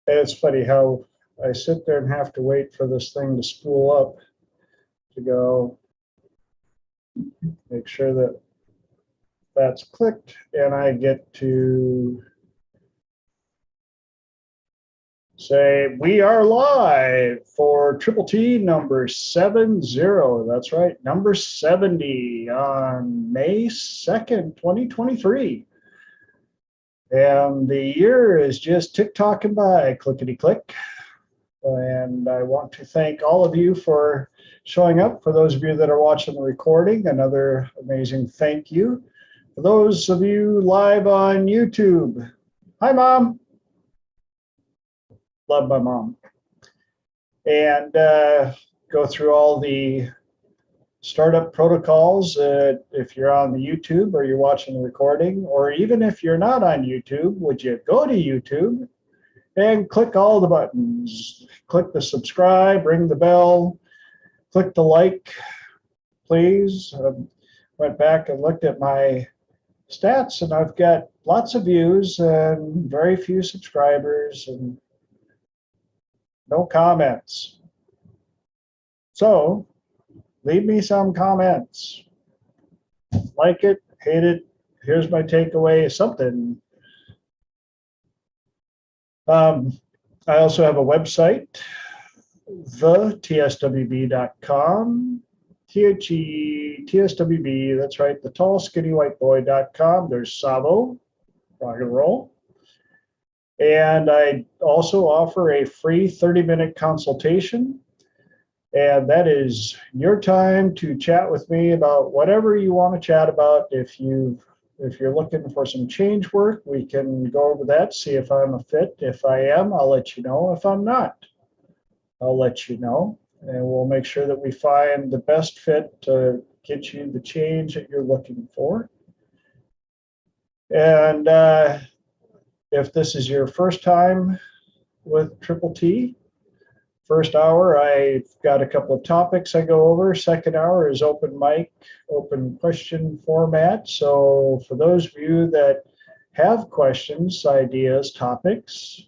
And it's funny how I sit there and have to wait for this thing to spool up to go make sure that that's clicked, and I get to say we are live for Triple T number 70. That's right, number 70 on May 2nd, 2023. And the year is just tick-tocking by, clickety-click. And I want to thank all of you for showing up. For those of you that are watching the recording, another amazing thank you. For those of you live on YouTube, hi, Mom. Love my mom. And go through all the startup protocols if you're on the YouTube or you're watching the recording, or even if you're not on YouTube, would you go to YouTube and click all the buttons? Click the subscribe, ring the bell, click the like, please. Went back and looked at my stats, and I've got lots of views and very few subscribers and no comments. So leave me some comments. Like it, hate it, here's my takeaway, something. I also have a website, theTSWB.com, THETSWB, that's right, the tall skinny white boy.com. There's Savo, rock and roll. And I also offer a free 30-minute consultation. And that is your time to chat with me about whatever you want to chat about. If you're looking for some change work, we can go over that, see if I'm a fit. If I am, I'll let you know. If I'm not, I'll let you know. And we'll make sure that we find the best fit to get you the change that you're looking for. And if this is your first time with Triple T, first hour, I've got a couple of topics I go over. Second hour is open mic, open question format. So for those of you that have questions, ideas, topics,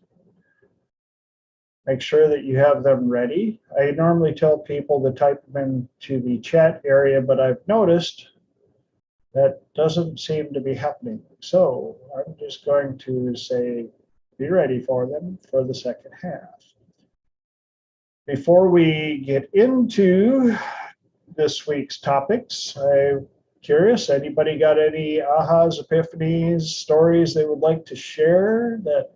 make sure that you have them ready. I normally tell people to type them into the chat area, but I've noticed that doesn't seem to be happening. So I'm just going to say, be ready for them for the second half. Before we get into this week's topics, I'm curious, anybody got any ahas, epiphanies, stories they would like to share, that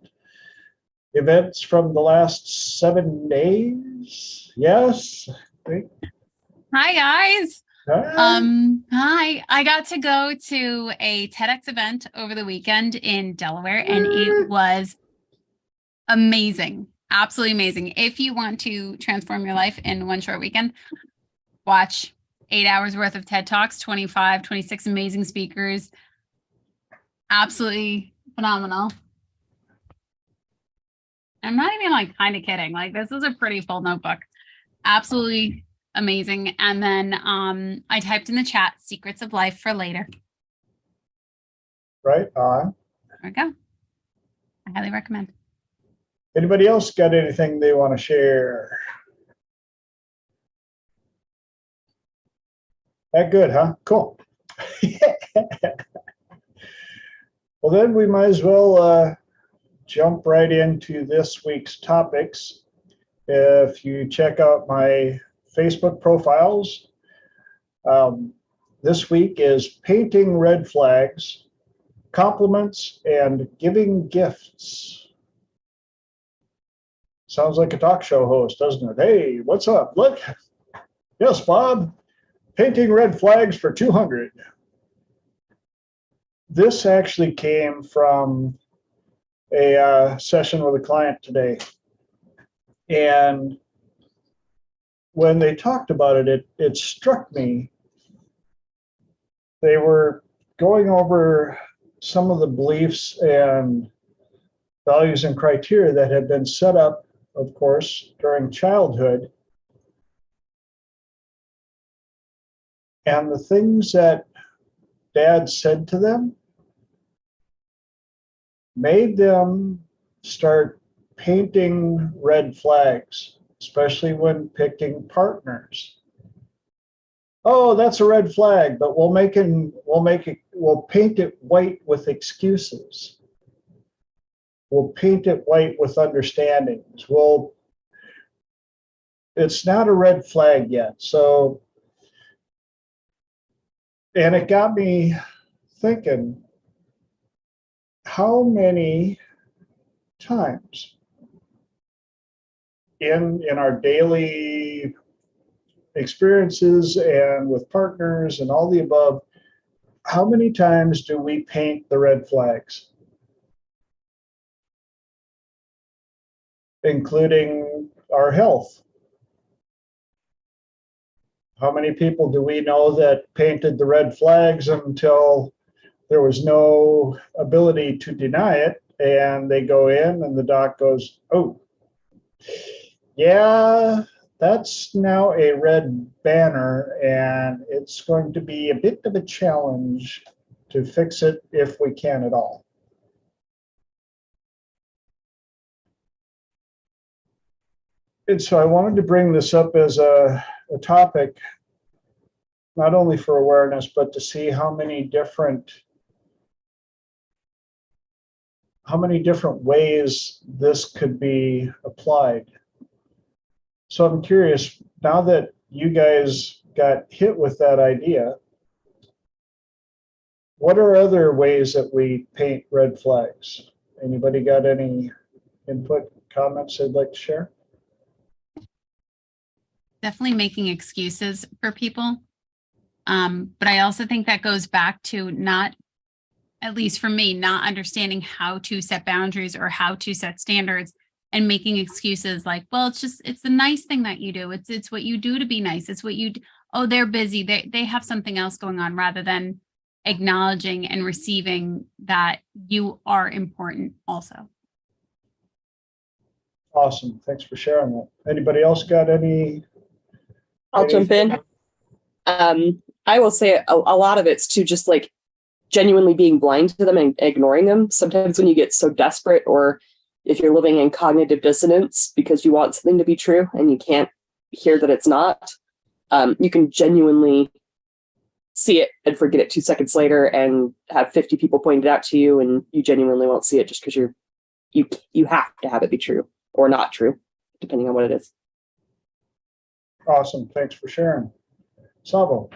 events from the last 7 days? Yes? Hi, guys. Hi. Hi. I got to go to a TEDx event over the weekend in Delaware, and it was amazing. Absolutely amazing. If you want to transform your life in one short weekend, watch 8 hours worth of TED Talks, 26 amazing speakers. Absolutely phenomenal. I'm not even kind of kidding. This is a pretty full notebook. Absolutely amazing. And then I typed in the chat, secrets of life for later. Right on. There we go. I highly recommend. Anybody else got anything they want to share? That good, huh? Cool. Well, then we might as well jump right into this week's topics. If you check out my Facebook profiles, this week is Painting Red Flags, Compliments, and Giving Gifts. Sounds like a talk show host, doesn't it? Hey, what's up? Look. Yes, Bob. Painting red flags for 200. This actually came from a session with a client today. And when they talked about it, it struck me. They were going over some of the beliefs and values and criteria that had been set up, of course, during childhood. And the things that Dad said to them made them start painting red flags, especially when picking partners. Oh, that's a red flag, but we'll paint it white with excuses. We'll paint it white with understandings. It's not a red flag yet. So, and it got me thinking, how many times in our daily experiences and with partners and all the above, how many times do we paint the red flags? Including our health. How many people do we know that painted the red flags until there was no ability to deny it, and they go in and the doc goes, oh, yeah, that's now a red banner, and it's going to be a bit of a challenge to fix it if we can at all. And so I wanted to bring this up as a topic, not only for awareness, but to see how many different ways this could be applied. So I'm curious, now that you guys got hit with that idea, what are other ways that we paint red flags? Anybody got any input, comments they'd like to share? Definitely making excuses for people. But I also think that goes back to not, at least for me, not understanding how to set boundaries or how to set standards, and making excuses like, well, it's the nice thing that you do. It's what you do to be nice. It's what you do. Oh, they're busy. They have something else going on, rather than acknowledging and receiving that you are important also. Awesome. Thanks for sharing that. Anybody else got any? I'll jump in. I will say a lot of it's to just like genuinely being blind to them and ignoring them. Sometimes when you get so desperate, or if you're living in cognitive dissonance because you want something to be true and you can't hear that it's not, you can genuinely see it and forget it 2 seconds later and have 50 people point it out to you, and you genuinely won't see it just because you have to have it be true or not true, depending on what it is. Awesome. Thanks for sharing. Savo.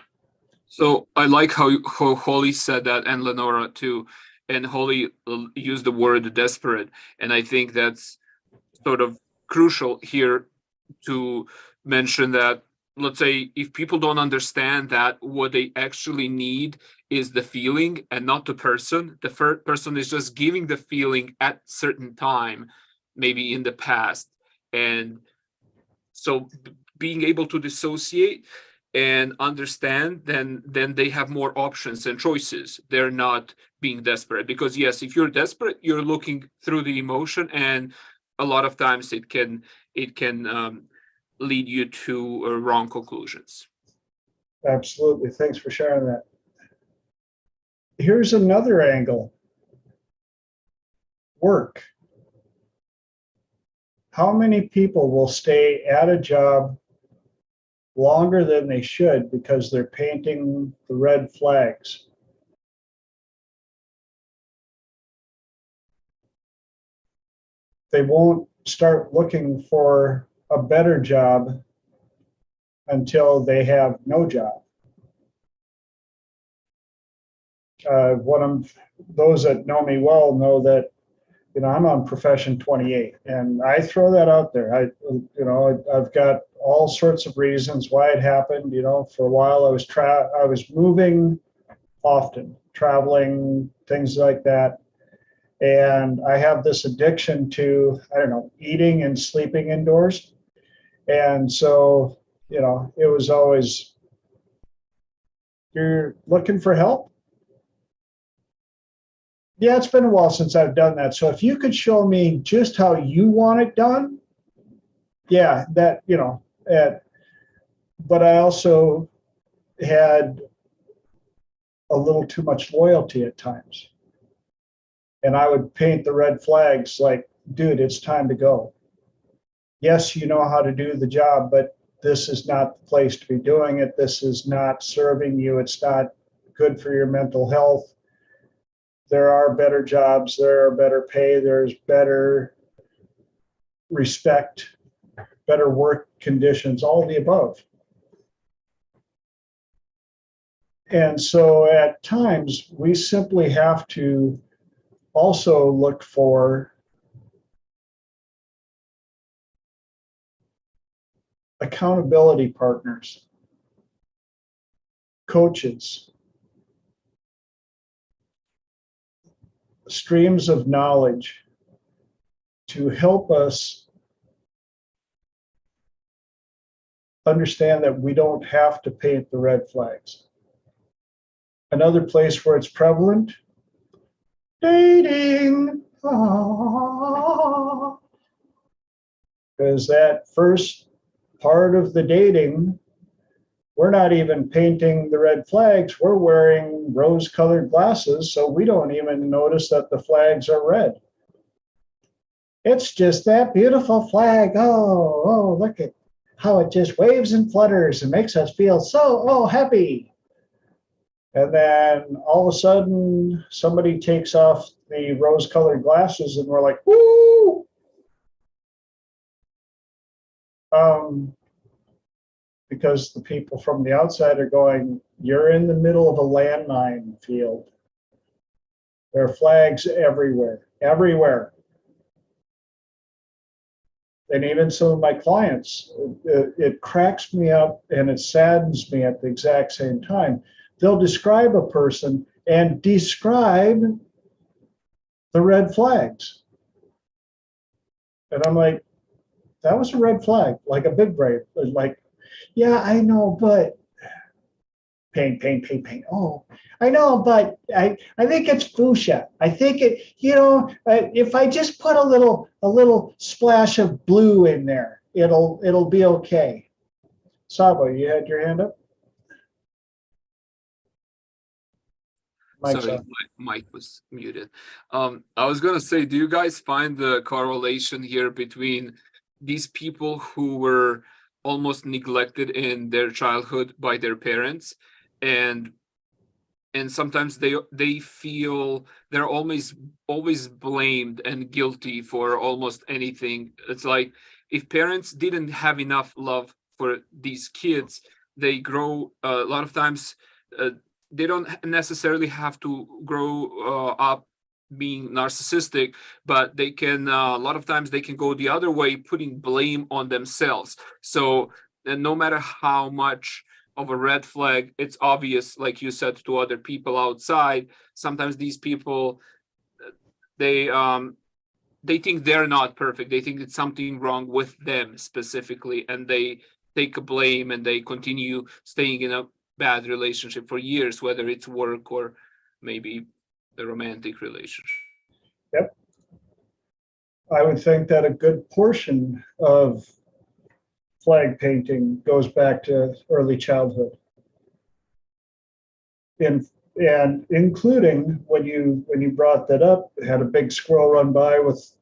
So I like how Holly said that, and Lenora too. And Holly used the word desperate. And I think that's sort of crucial here to mention that, let's say, if people don't understand that what they actually need is the feeling and not the person is just giving the feeling at certain time, maybe in the past. And so being able to dissociate and understand, then they have more options and choices. They're not being desperate, because yes, if you're desperate, you're looking through the emotion, and a lot of times it can lead you to wrong conclusions. Absolutely. Thanks for sharing that. Here's another angle. Work. How many people will stay at a job longer than they should because they're painting the red flags? They won't start looking for a better job until they have no job. One of those that know me well know that, I'm on profession 28, and I throw that out there. I've got all sorts of reasons why it happened. For a while I was moving often, traveling, things like that. And I have this addiction to, eating and sleeping indoors. And so, it was always, you're looking for help? Yeah, it's been a while since I've done that. So if you could show me just how you want it done, yeah, that, but I also had a little too much loyalty at times. And I would paint the red flags like dude, it's time to go. Yes, you know how to do the job, but this is not the place to be doing it. This is not serving you. It's not good for your mental health. There are better jobs. There are better pay. There's better respect, better work conditions, all the above. And so at times, we simply have to also look for accountability partners, coaches, streams of knowledge to help us understand that we don't have to paint the red flags. Another place where it's prevalent, dating. Because that first part of the dating, we're not even painting the red flags. We're wearing rose-colored glasses, so we don't even notice that the flags are red. It's just that beautiful flag. Oh, look at how it just waves and flutters and makes us feel so happy. And then all of a sudden, somebody takes off the rose-colored glasses, and we're like, woo! Because the people from the outside are going, you're in the middle of a landmine field. There are flags everywhere, everywhere. And even some of my clients, it cracks me up and it saddens me at the exact same time. They'll describe a person and describe the red flags. And I'm like, that was a red flag, like a big brave. Like, yeah, I know, but paint. Oh, I know, but I think it's fuchsia. I think it, if I just put a little splash of blue in there, it'll be okay. Sabo, you had your hand up? Mike's Sorry, on. my mic was muted. I was gonna say, do you guys find the correlation here between these people who were almost neglected in their childhood by their parents, and sometimes they feel they're always blamed and guilty for almost anything? It's like if parents didn't have enough love for these kids, they grow a lot of times. They don't necessarily have to grow up being narcissistic, but they can a lot of times they can go the other way, putting blame on themselves. So no matter how much of a red flag it's obvious, like you said, to other people outside, sometimes these people, they think they're not perfect. They think it's something wrong with them specifically, and they take a blame and they continue staying in a bad relationship for years, whether it's work or maybe the romantic relationship. Yep. I would think that a good portion of flag painting goes back to early childhood. And including when you brought that up, had a big squirrel run by with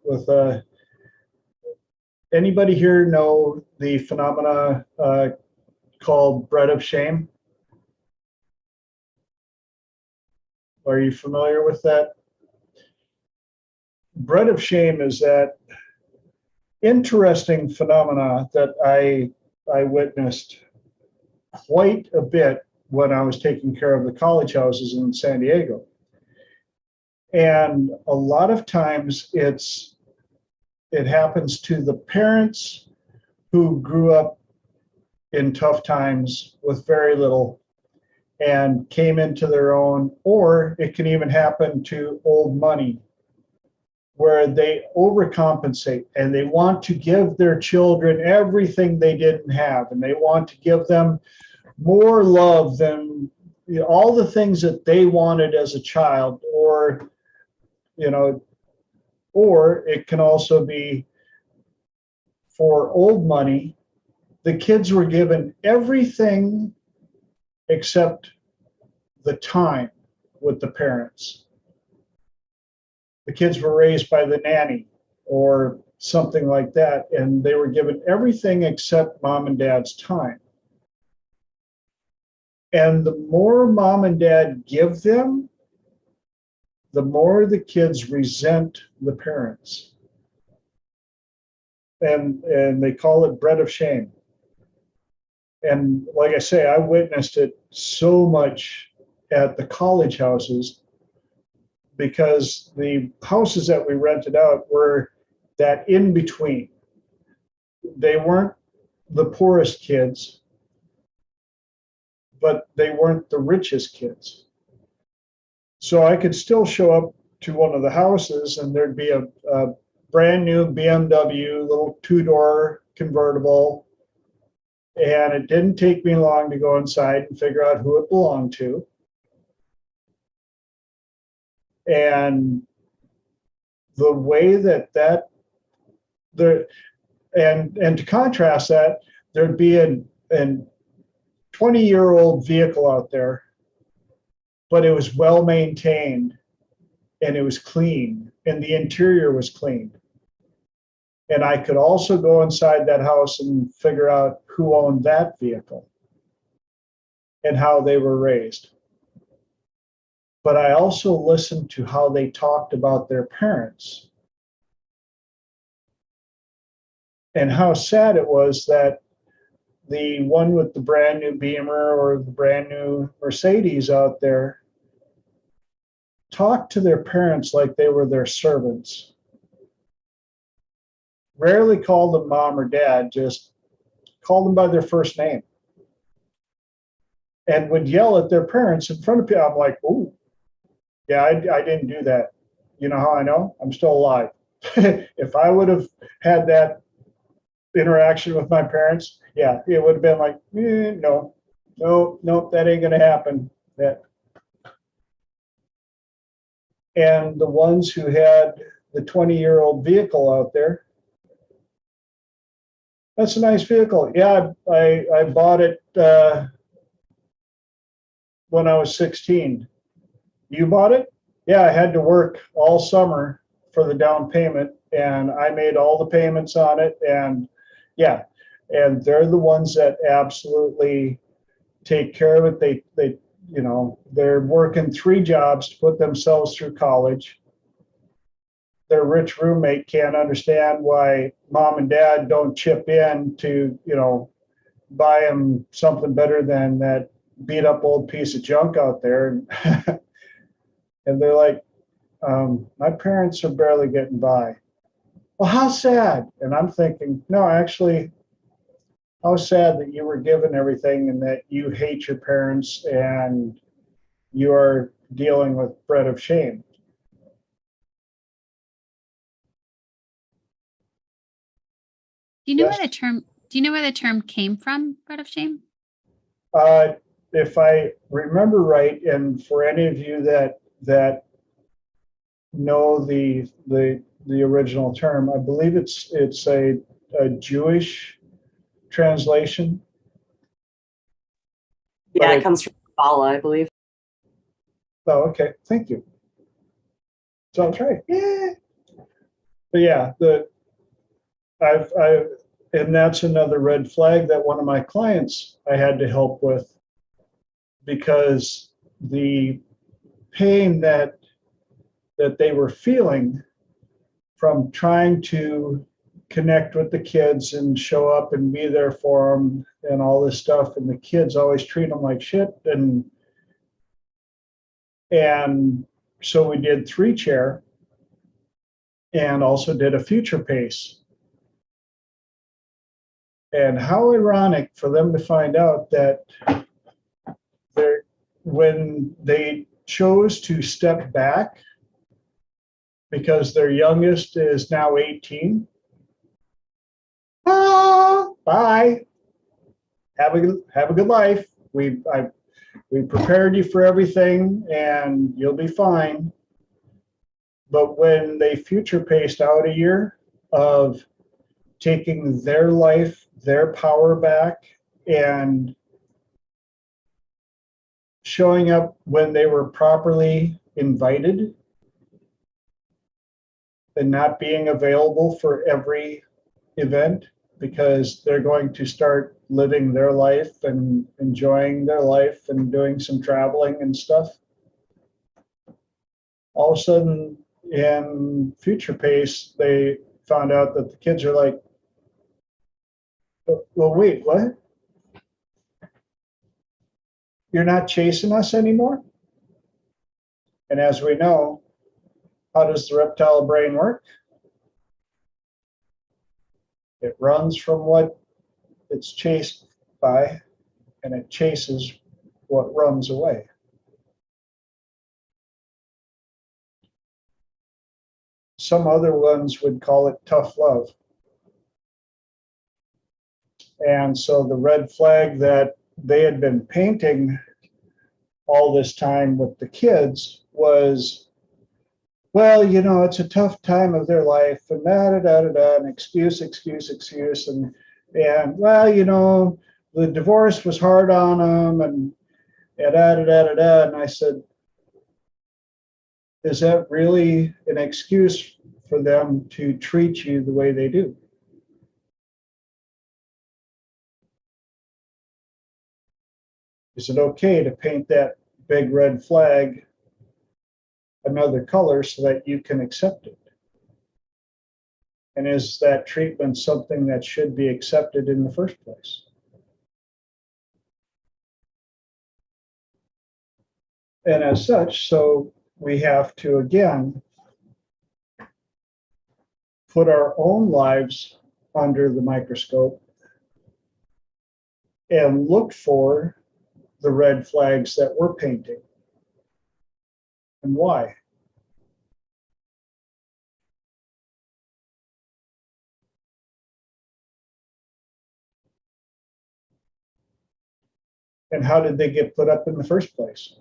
anybody here know the phenomena called bread of shame? Are you familiar with that? Bread of shame is that interesting phenomena that I witnessed quite a bit when I was taking care of the college houses in San Diego. And a lot of times it happens to the parents who grew up in tough times with very little and came into their own, or it can even happen to old money, where they overcompensate and they want to give their children everything they didn't have, and they want to give them more love than all the things that they wanted as a child, or it can also be for old money. The kids were given everything except the time with the parents. The kids were raised by the nanny or something like that. And they were given everything except mom and dad's time. And the more mom and dad give them, the more the kids resent the parents. And they call it bread of shame. And like I say, I witnessed it so much at the college houses, because the houses that we rented out were that in between. They weren't the poorest kids, but they weren't the richest kids. So I could still show up to one of the houses and there'd be a brand new BMW, little two-door convertible. And it didn't take me long to go inside and figure out who it belonged to. And the way and to contrast that, there'd be a 20-year-old vehicle out there, but it was well maintained and it was clean and the interior was clean. And I could also go inside that house and figure out who owned that vehicle and how they were raised. But I also listened to how they talked about their parents and how sad it was that the one with the brand new Beamer or the brand new Mercedes out there talked to their parents like they were their servants. Rarely called them mom or dad, just called them by their first name. And would yell at their parents in front of people. I'm like, ooh, yeah, I didn't do that. You know how I know? I'm still alive. If I would have had that interaction with my parents, yeah, it would have been like, no, that ain't gonna happen. And the ones who had the 20-year-old vehicle out there, that's a nice vehicle. Yeah, I bought it when I was 16. You bought it? Yeah, I had to work all summer for the down payment, and I made all the payments on it. And yeah, and they're the ones that absolutely take care of it. They they're working 3 jobs to put themselves through college. Their rich roommate can't understand why mom and dad don't chip in to, buy them something better than that beat up old piece of junk out there. And they're like, my parents are barely getting by. Well, how sad. And I'm thinking, no, actually, how sad that you were given everything and that you hate your parents and you are dealing with bread of shame. Do you know Yes. where the term came from, bread of shame? If I remember right, and for any of you that know the original term, I believe it's a Jewish translation. Yeah, it comes from Kabbalah, I believe. Oh, okay. Thank you. So I'll try. Yeah. But yeah, and that's another red flag that one of my clients I had to help with, because the pain that they were feeling from trying to connect with the kids and show up and be there for them and all this stuff, and the kids always treat them like shit. And so we did 3-chair and also did a future pace. And how ironic for them to find out that when they chose to step back because their youngest is now 18. Bye. Have a good life. We prepared you for everything and you'll be fine. But when they future paced out a year of taking their life, their power back, and showing up when they were properly invited, and not being available for every event, because they're going to start living their life and enjoying their life and doing some traveling and stuff. All of a sudden, in future pace, they found out that the kids are like, well, wait, what? You're not chasing us anymore? And as we know, how does the reptile brain work? It runs from what it's chased by, and it chases what runs away. Some other ones would call it tough love. And so the red flag that they had been painting all this time with the kids was, well, you know, it's a tough time of their life, and and excuse, and well, you know, the divorce was hard on them, and And I said, is that really an excuse for them to treat you the way they do? Is it okay to paint that big red flag another color so that you can accept it? And is that treatment something that should be accepted in the first place? And as such, so we have to, again, put our own lives under the microscope and look for the red flags that we're painting and why. And how did they get put up in the first place?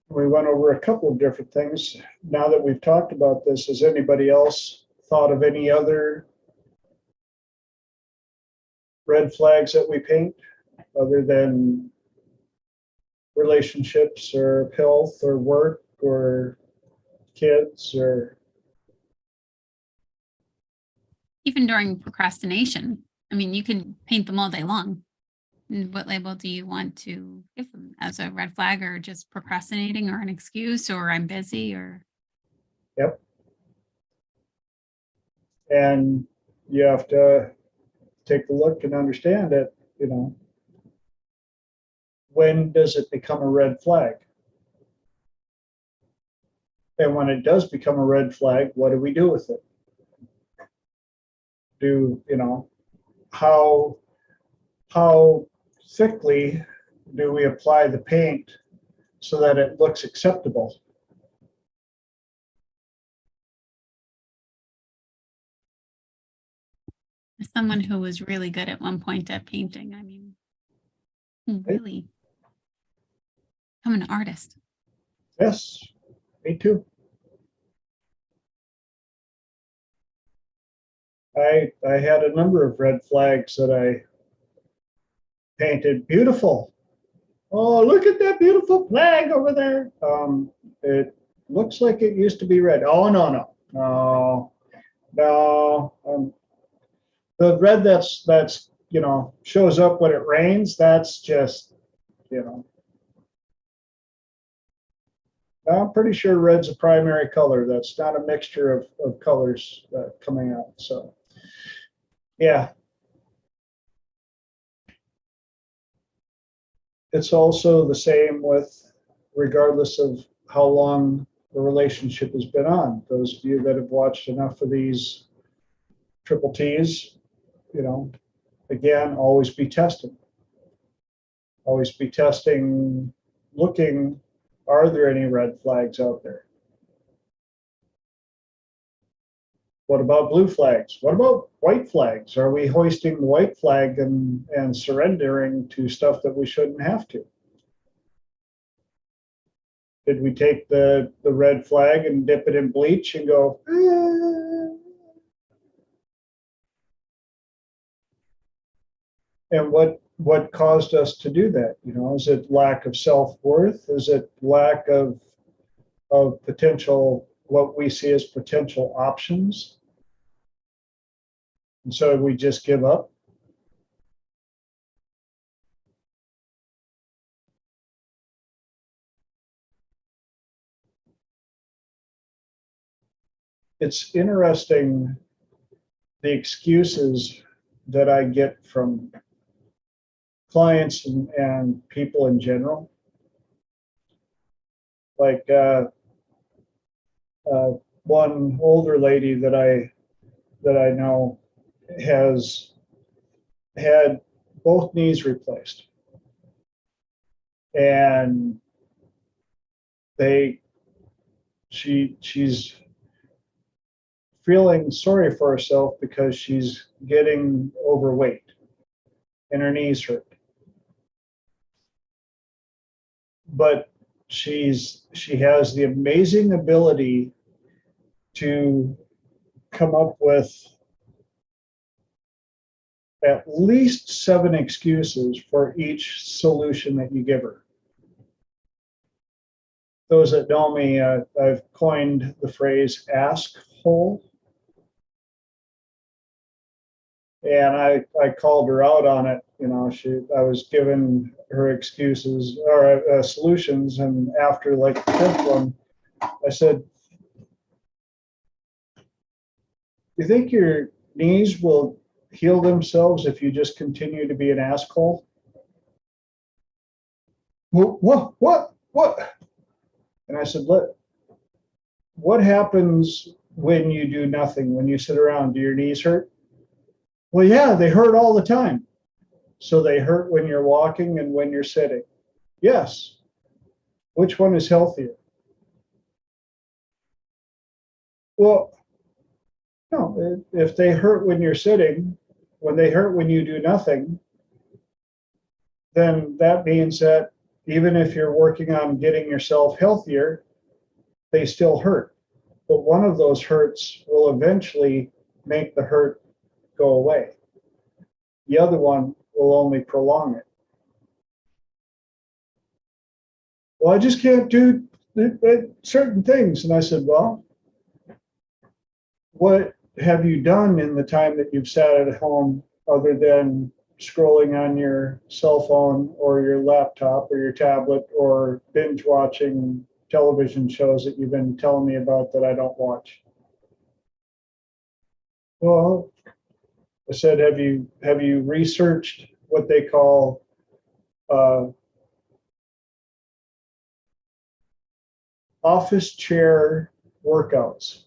We went over a couple of different things. Now that we've talked about this, has anybody else thought of any other red flags that we paint other than relationships or health or work or kids or even during procrastination? I mean, you can paint them all day long. What label do you want to give them, as a red flag, or just procrastinating, or an excuse, or I'm busy, or? Yep. And you have to take a look and understand that, you know, when does it become a red flag? And when it does become a red flag, what do we do with it? Do, you know, how thickly do we apply the paint so that it looks acceptable? As someone who was really good at one point at painting, I mean, really, I'm an artist. Yes, me too. I had a number of red flags that I painted beautiful. Oh, look at that beautiful flag over there. It looks like it used to be red. Oh, no. The red that's, you know, shows up when it rains, that's just, you know. I'm pretty sure red's a primary color. That's not a mixture of colors coming out. So, yeah. It's also the same with, regardless of how long the relationship has been on. Those of you that have watched enough of these triple T's, you know, again, always be testing. Always be testing, looking, are there any red flags out there? What about blue flags? What about white flags? Are we hoisting the white flag and surrendering to stuff that we shouldn't have to? Did we take the red flag and dip it in bleach and go, And what what caused us to do that? You know, is it lack of self-worth? Is it lack of potential, what we see as potential options? And so we just give up. It's interesting, the excuses that I get from clients and people in general. Like one older lady that I know has had both knees replaced, and she's feeling sorry for herself because she's getting overweight and her knees hurt. But she has the amazing ability to come up with at least 7 excuses for each solution that you give her. Those that know me, I've coined the phrase ask hole. And I called her out on it. You know, I was giving her excuses or solutions, and after like the 5th one, I said, "You think your knees will heal themselves if you just continue to be an asshole?" What? And I said, what happens when you do nothing, when you sit around? Do your knees hurt? Well, yeah, they hurt all the time. So they hurt when you're walking and when you're sitting. Yes. Which one is healthier? Well, no, if they hurt when you're sitting, when they hurt when you do nothing, then that means that even if you're working on getting yourself healthier, they still hurt. But one of those hurts will eventually make the hurt go away. The other one will only prolong it. Well, I just can't do certain things. And I said, well, what have you done in the time that you've sat at home other than scrolling on your cell phone or your laptop or your tablet or binge watching television shows that you've been telling me about that I don't watch? Well, I said, have you researched what they call office chair workouts,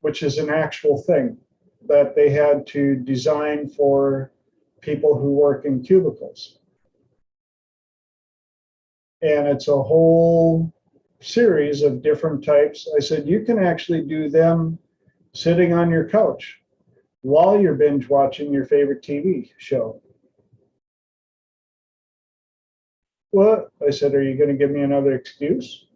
which is an actual thing that they had to design for people who work in cubicles. And it's a whole series of different types. I said, you can actually do them sitting on your couch while you're binge watching your favorite TV show. What? I said, are you going to give me another excuse?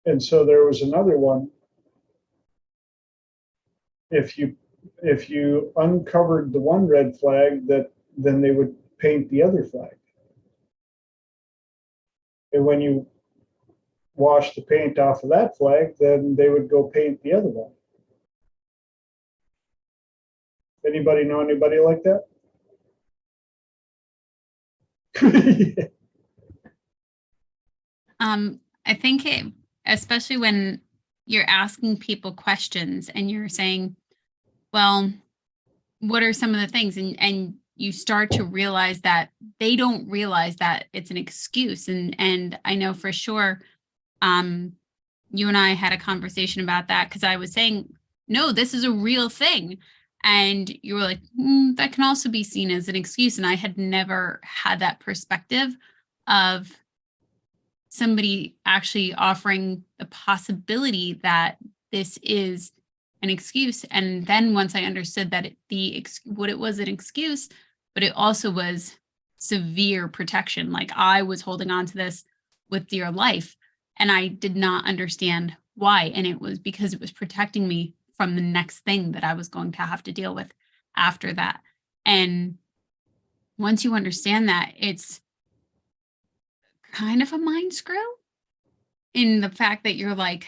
And so there was another one. If you uncovered the one red flag, then they would paint the other flag. And when you wash the paint off of that flag, then they would go paint the other one. Anybody know anybody like that? I think especially when you're asking people questions and you're saying, well, what are some of the things? And you start to realize that they don't realize that it's an excuse. And I know for sure, you and I had a conversation about that because I was saying, no, this is a real thing. And you were like, that can also be seen as an excuse. And I had never had that perspective of somebody actually offering the possibility that this is an excuse. And then once I understood that what it was an excuse, but it also was severe protection. Like I was holding on to this with dear life. And I did not understand why. And it was because it was protecting me from the next thing that I was going to have to deal with after that. And once you understand that, it's kind of a mind screw in the fact that you're like,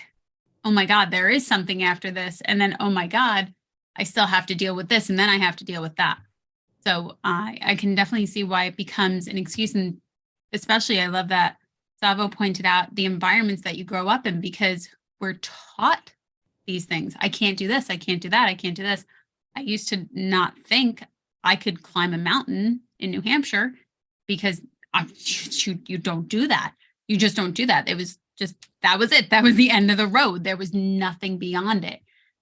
oh my God, there is something after this. And then, oh my God, I still have to deal with this. And then I have to deal with that. So I can definitely see why it becomes an excuse. And especially, I love that Savo pointed out the environments that you grow up in, because we're taught these things. I can't do this. I can't do that. I can't do this. I used to not think I could climb a mountain in New Hampshire because you don't do that. You just don't do that. It was just, that was it. That was the end of the road. There was nothing beyond it.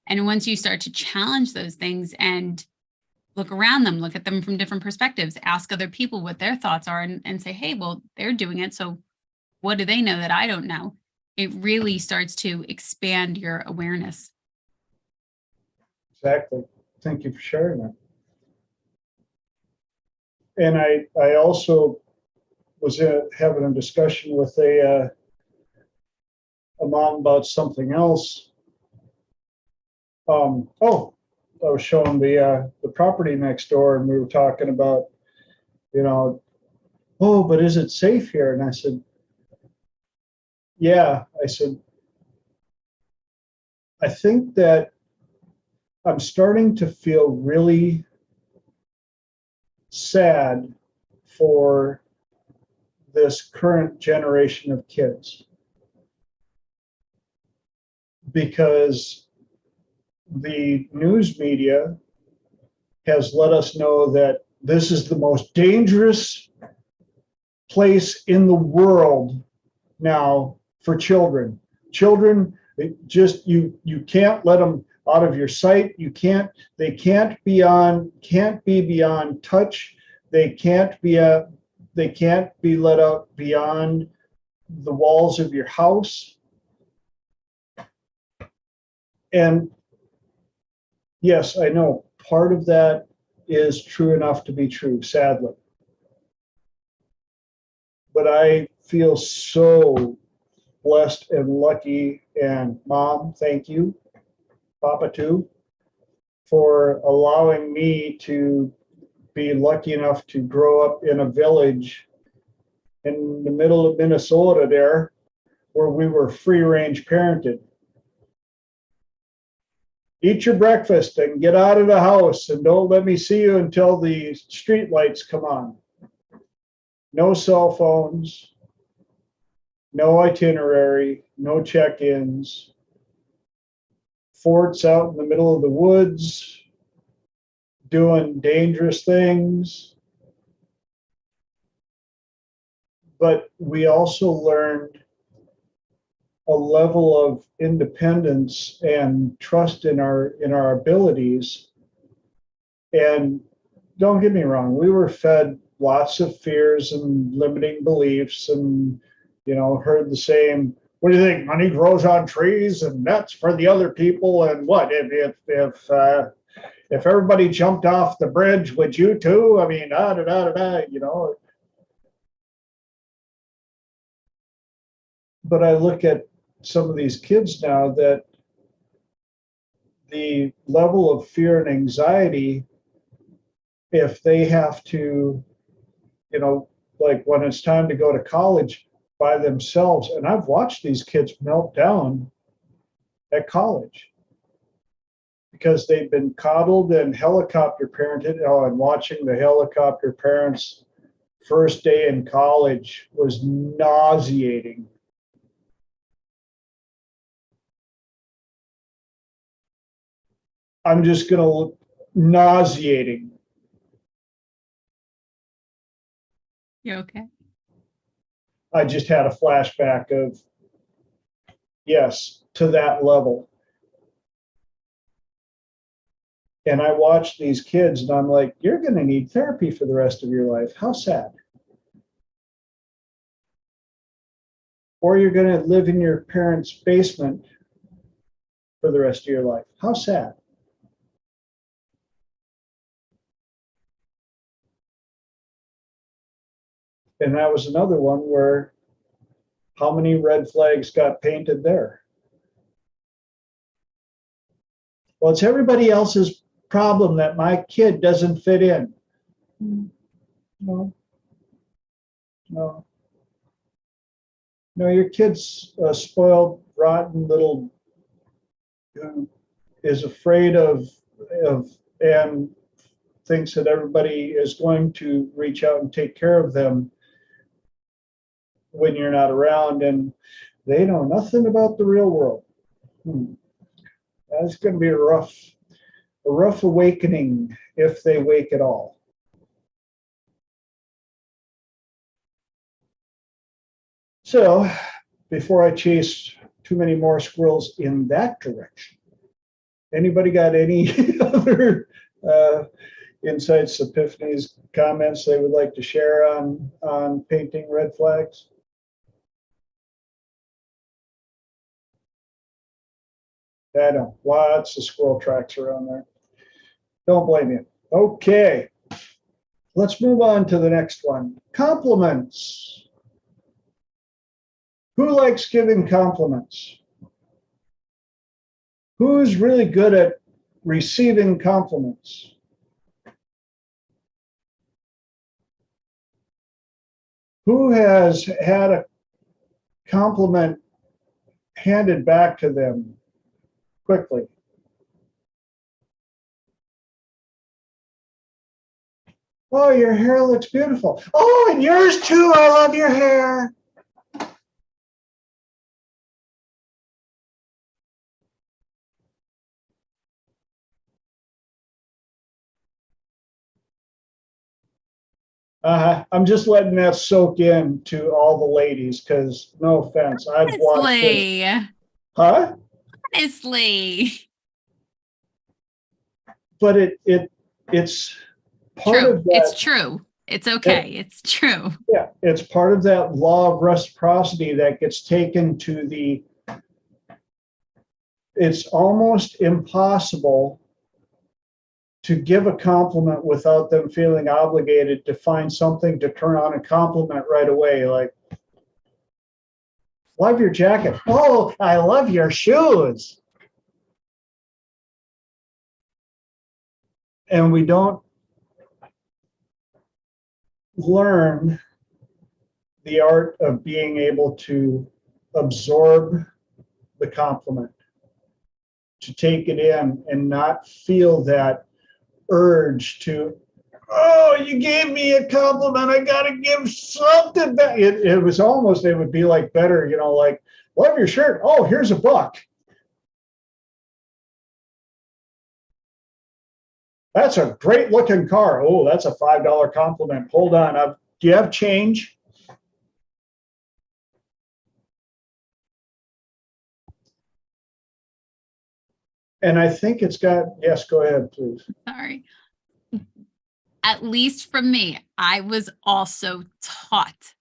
And once you start to challenge those things and look around them, look at them from different perspectives, ask other people what their thoughts are, and say, hey, well, they're doing it. So what do they know that I don't know? It really starts to expand your awareness. Exactly. Thank you for sharing that. And I also was having a discussion with a mom about something else. I was showing the property next door, and we were talking about, oh, but is it safe here? And I said, yeah. I said, I think that I'm starting to feel really sad for this current generation of kids, because the news media has let us know that this is the most dangerous place in the world now for children. Children, you can't let them out of your sight. They can't be beyond touch. They can't be let out beyond the walls of your house. And yes, I know part of that is true enough to be true, sadly. But I feel so blessed and lucky, and Mom, thank you, Papa too, for allowing me to be lucky enough to grow up in a village in the middle of Minnesota there, where we were free-range parented. Eat your breakfast and get out of the house, and don't let me see you until the street lights come on. No cell phones, no itinerary, no check-ins, forts out in the middle of the woods, doing dangerous things. But we also learned a level of independence and trust in our abilities. And don't get me wrong, we were fed lots of fears and limiting beliefs, and heard the same, what do you think, money grows on trees and that's for the other people, and what if everybody jumped off the bridge, would you too? I mean, But I look at some of these kids now, that the level of fear and anxiety, if they have to, like when it's time to go to college by themselves, and I've watched these kids melt down at college because they've been coddled and helicopter parented. And watching the helicopter parents' first day in college was nauseating. I'm just going to nauseating. You okay? I just had a flashback of, yes, to that level. And I watched these kids and I'm like, you're going to need therapy for the rest of your life. How sad. Or you're going to live in your parents' basement for the rest of your life. How sad. And that was another one where How many red flags got painted there? Well, it's everybody else's problem that my kid doesn't fit in. No. No. No, your kid's a spoiled, rotten little who is afraid of and thinks that everybody is going to reach out and take care of them when you're not around, and they know nothing about the real world. That's going to be a rough awakening if they wake at all. So, before I chase too many more squirrels in that direction, anybody got any other insights, epiphanies, comments they would like to share on painting red flags? I know, lots of squirrel tracks around there. Don't blame you. Okay, let's move on to the next one. Compliments. Who likes giving compliments? Who's really good at receiving compliments? Who has had a compliment handed back to them quickly? Oh, your hair looks beautiful. Oh, and yours too. I love your hair. I'm just letting that soak in to all the ladies, because no offense, I've watched this. Huh? Honestly. But it's part True. of that. It's true. It's okay. It's true. Yeah, it's part of that law of reciprocity that gets taken to the. It's almost impossible to give a compliment without them feeling obligated to find something to turn on a compliment right away. Like, love your jacket. Oh, I love your shoes. And we don't learn the art of being able to absorb the compliment, to take it in and not feel that urge to, oh, you gave me a compliment, I gotta give something back. It was almost, it would be like better, like, love your shirt. Oh, here's $1. That's a great looking car. Oh, that's a $5 compliment. Hold on, do you have change? And I think it's got, yes, go ahead, please. Sorry. At least from me, I was also taught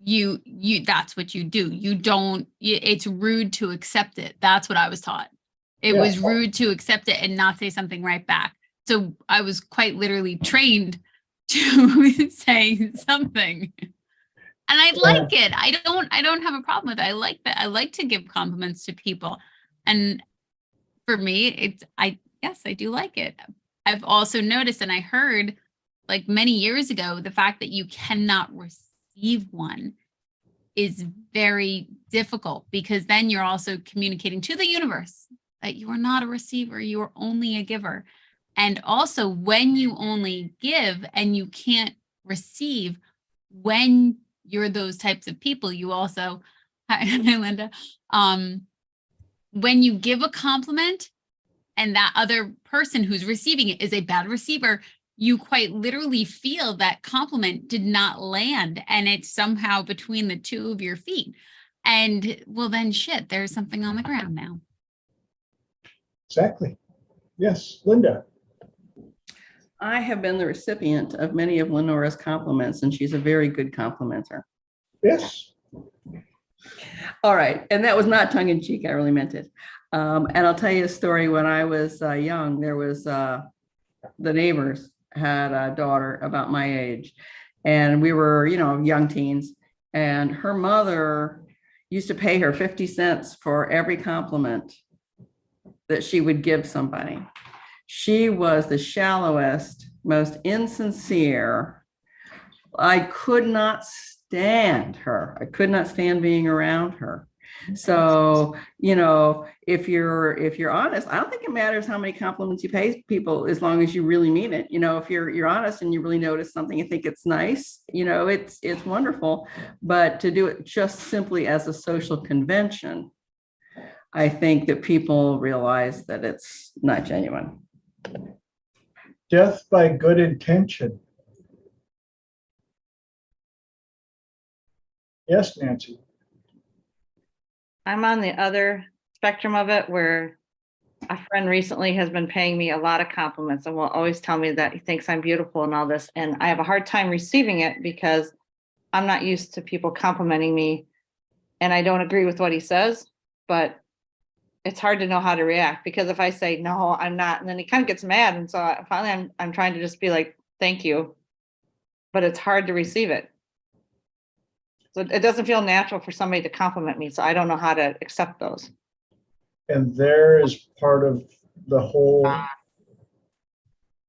you that's what you do. You don't, it's rude to accept it. That's what I was taught. It was rude to accept it and not say something right back. So I was quite literally trained to say something. And I like it. I don't have a problem with it. I like that. I like to give compliments to people. And for me, yes, I do like it. I've also noticed, and I heard like many years ago, the fact that you cannot receive one is very difficult, because then you're also communicating to the universe that you are not a receiver, you are only a giver. And also, when you only give and you can't receive, when you're those types of people, you also, hi Linda, when you give a compliment and that other person who's receiving it is a bad receiver, you quite literally feel that compliment did not land, and it's somehow between the two of your feet. And well, then shit, there's something on the ground now. Exactly. Yes, Linda. I have been the recipient of many of Lenora's compliments, and she's a very good complimenter. Yes. All right. And that was not tongue in cheek. I really meant it. And I'll tell you a story. When I was young, there was the neighbors had a daughter about my age, and we were, young teens. And her mother used to pay her 50 cents for every compliment that she would give somebody. She was the shallowest, most insincere. I could not stand her. I could not stand being around her. So, you know, if you're honest, I don't think it matters how many compliments you pay people, as long as you really mean it. You know, if you're honest and you really notice something and think it's nice, you know, it's wonderful. But to do it just simply as a social convention, I think that people realize that it's not genuine. Death by good intention. Yes, Nancy. I'm on the other spectrum of it, where a friend recently has been paying me a lot of compliments and will always tell me that he thinks I'm beautiful and all this. And I have a hard time receiving it because I'm not used to people complimenting me, and I don't agree with what he says, but it's hard to know how to react, because if I say, no, I'm not, and then he kind of gets mad. And so finally I'm trying to just be like, thank you, but it's hard to receive it. So it doesn't feel natural for somebody to compliment me. So I don't know how to accept those. And there is part of the whole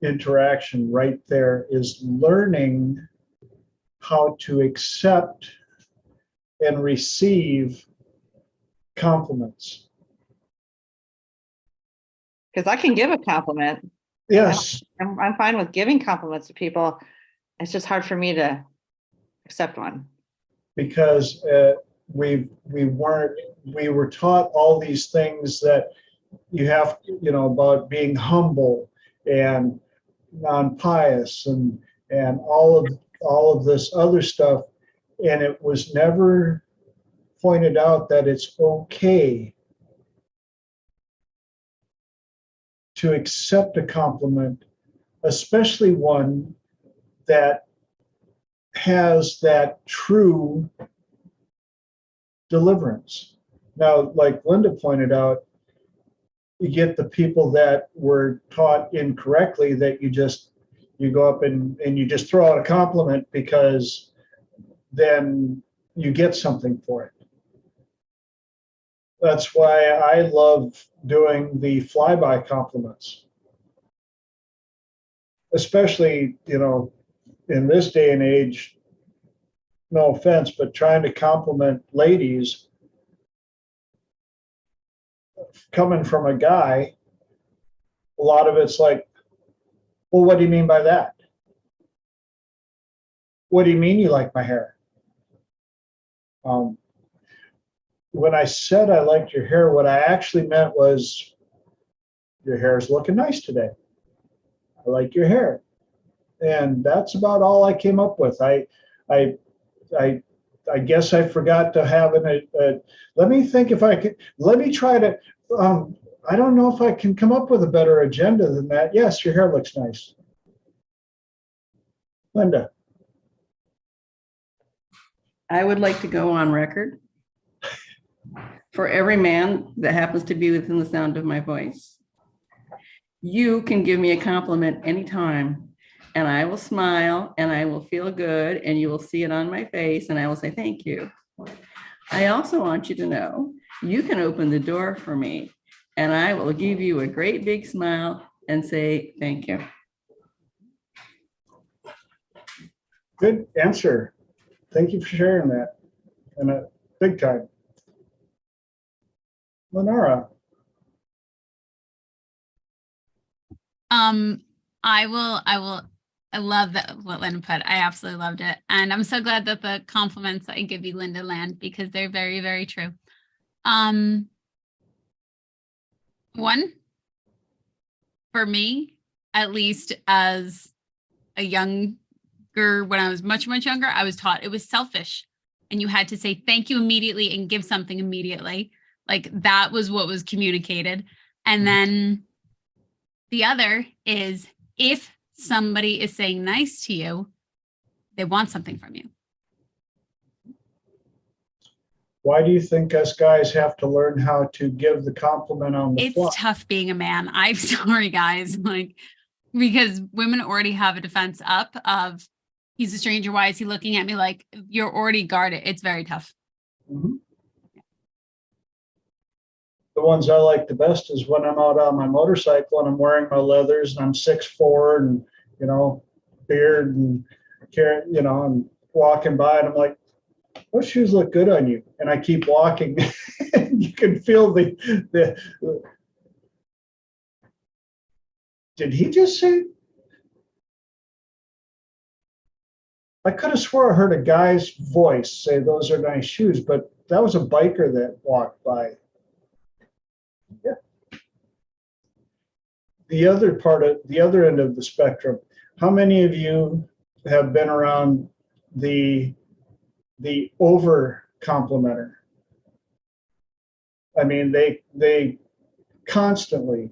interaction right there, is learning how to accept and receive compliments. Because I can give a compliment. Yes, I'm fine with giving compliments to people. It's just hard for me to accept one. because we were taught all these things that you have, you know, about being humble and non-pious and all of this other stuff, and it was never pointed out that it's okay to accept a compliment, especially one that has that true deliverance. Now, like Linda pointed out, you get the people that were taught incorrectly, that you go up and you just throw out a compliment because then you get something for it. That's why I love doing the flyby compliments, especially, you know, in this day and age, no offense, but trying to compliment ladies coming from a guy, a lot of it's like, well, what do you mean by that? What do you mean you like my hair? When I said I liked your hair, what I actually meant was, your hair is looking nice today. I like your hair. And that's about all I came up with. I guess I forgot to have let me think if I could, let me try to, I don't know if I can come up with a better agenda than that. Yes, your hair looks nice. Linda. I would like to go on record for every man that happens to be within the sound of my voice. You can give me a compliment anytime, and I will smile and I will feel good, and you will see it on my face, and I will say thank you. I also want you to know you can open the door for me, and I will give you a great big smile and say thank you. Good answer. Thank you for sharing that. And a big time. Lenora. I love that, what Linda put. I absolutely loved it. And I'm so glad that the compliments I give you, Linda, land, because they're very, very true. One, for me, at least as a younger, when I was much, much younger, I was taught it was selfish. And you had to say thank you immediately and give something immediately. Like that was what was communicated. And then the other is, if somebody is saying nice to you, they want something from you. Why do you think us guys have to learn how to give the compliment on the fly? It's tough being a man. I'm sorry, guys. Like, because women already have a defense up of he's a stranger. Why is he looking at me? Like, you're already guarded. It's very tough. Mhm. The ones I like the best is when I'm out on my motorcycle and I'm wearing my leathers and I'm 6'4" and, you know, beard and carrot, you know, and walking by and I'm like, those shoes look good on you. And I keep walking. You can feel the, did he just say? I could have swore I heard a guy's voice say those are nice shoes, but that was a biker that walked by. Yeah. The other end of the spectrum, how many of you have been around the over complimenter? I mean, they constantly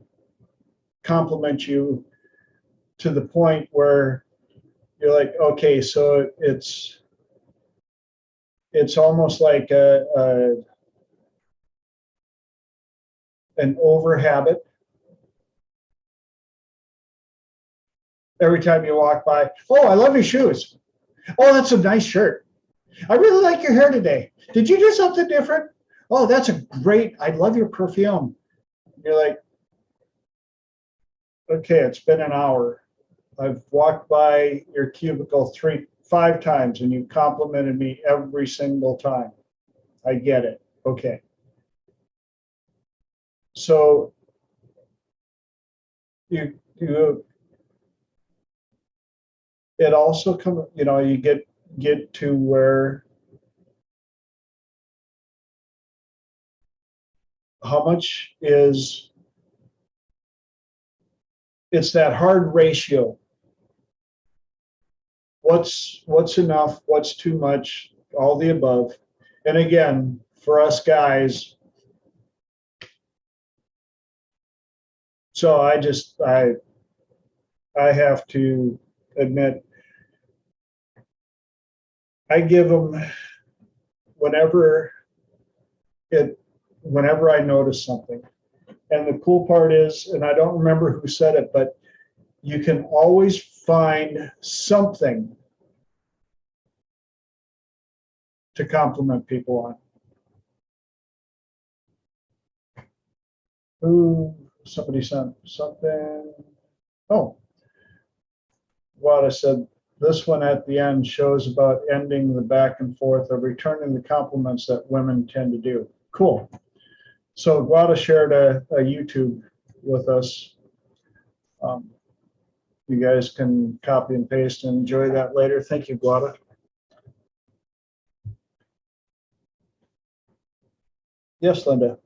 compliment you to the point where you're like, okay, so it's almost like an over habit. Every time you walk by, oh, I love your shoes. Oh, that's a nice shirt. I really like your hair today. Did you do something different? Oh, that's a great, I love your perfume. You're like, okay, it's been an hour. I've walked by your cubicle 5 times and you complimented me every single time. I get it. Okay. So you it also comes, you know, you get to where how much is it's that hard ratio. What's enough, what's too much, all the above. And again, for us guys, so I have to admit, I give them whenever I notice something. And the cool part is, and I don't remember who said it, but you can always find something to compliment people on. Ooh, somebody sent something. Oh, Wada said, this one at the end shows about ending the back and forth of returning the compliments that women tend to do. Cool. So Guada shared a YouTube with us. You guys can copy and paste and enjoy that later. Thank you, Guada. Yes, Linda.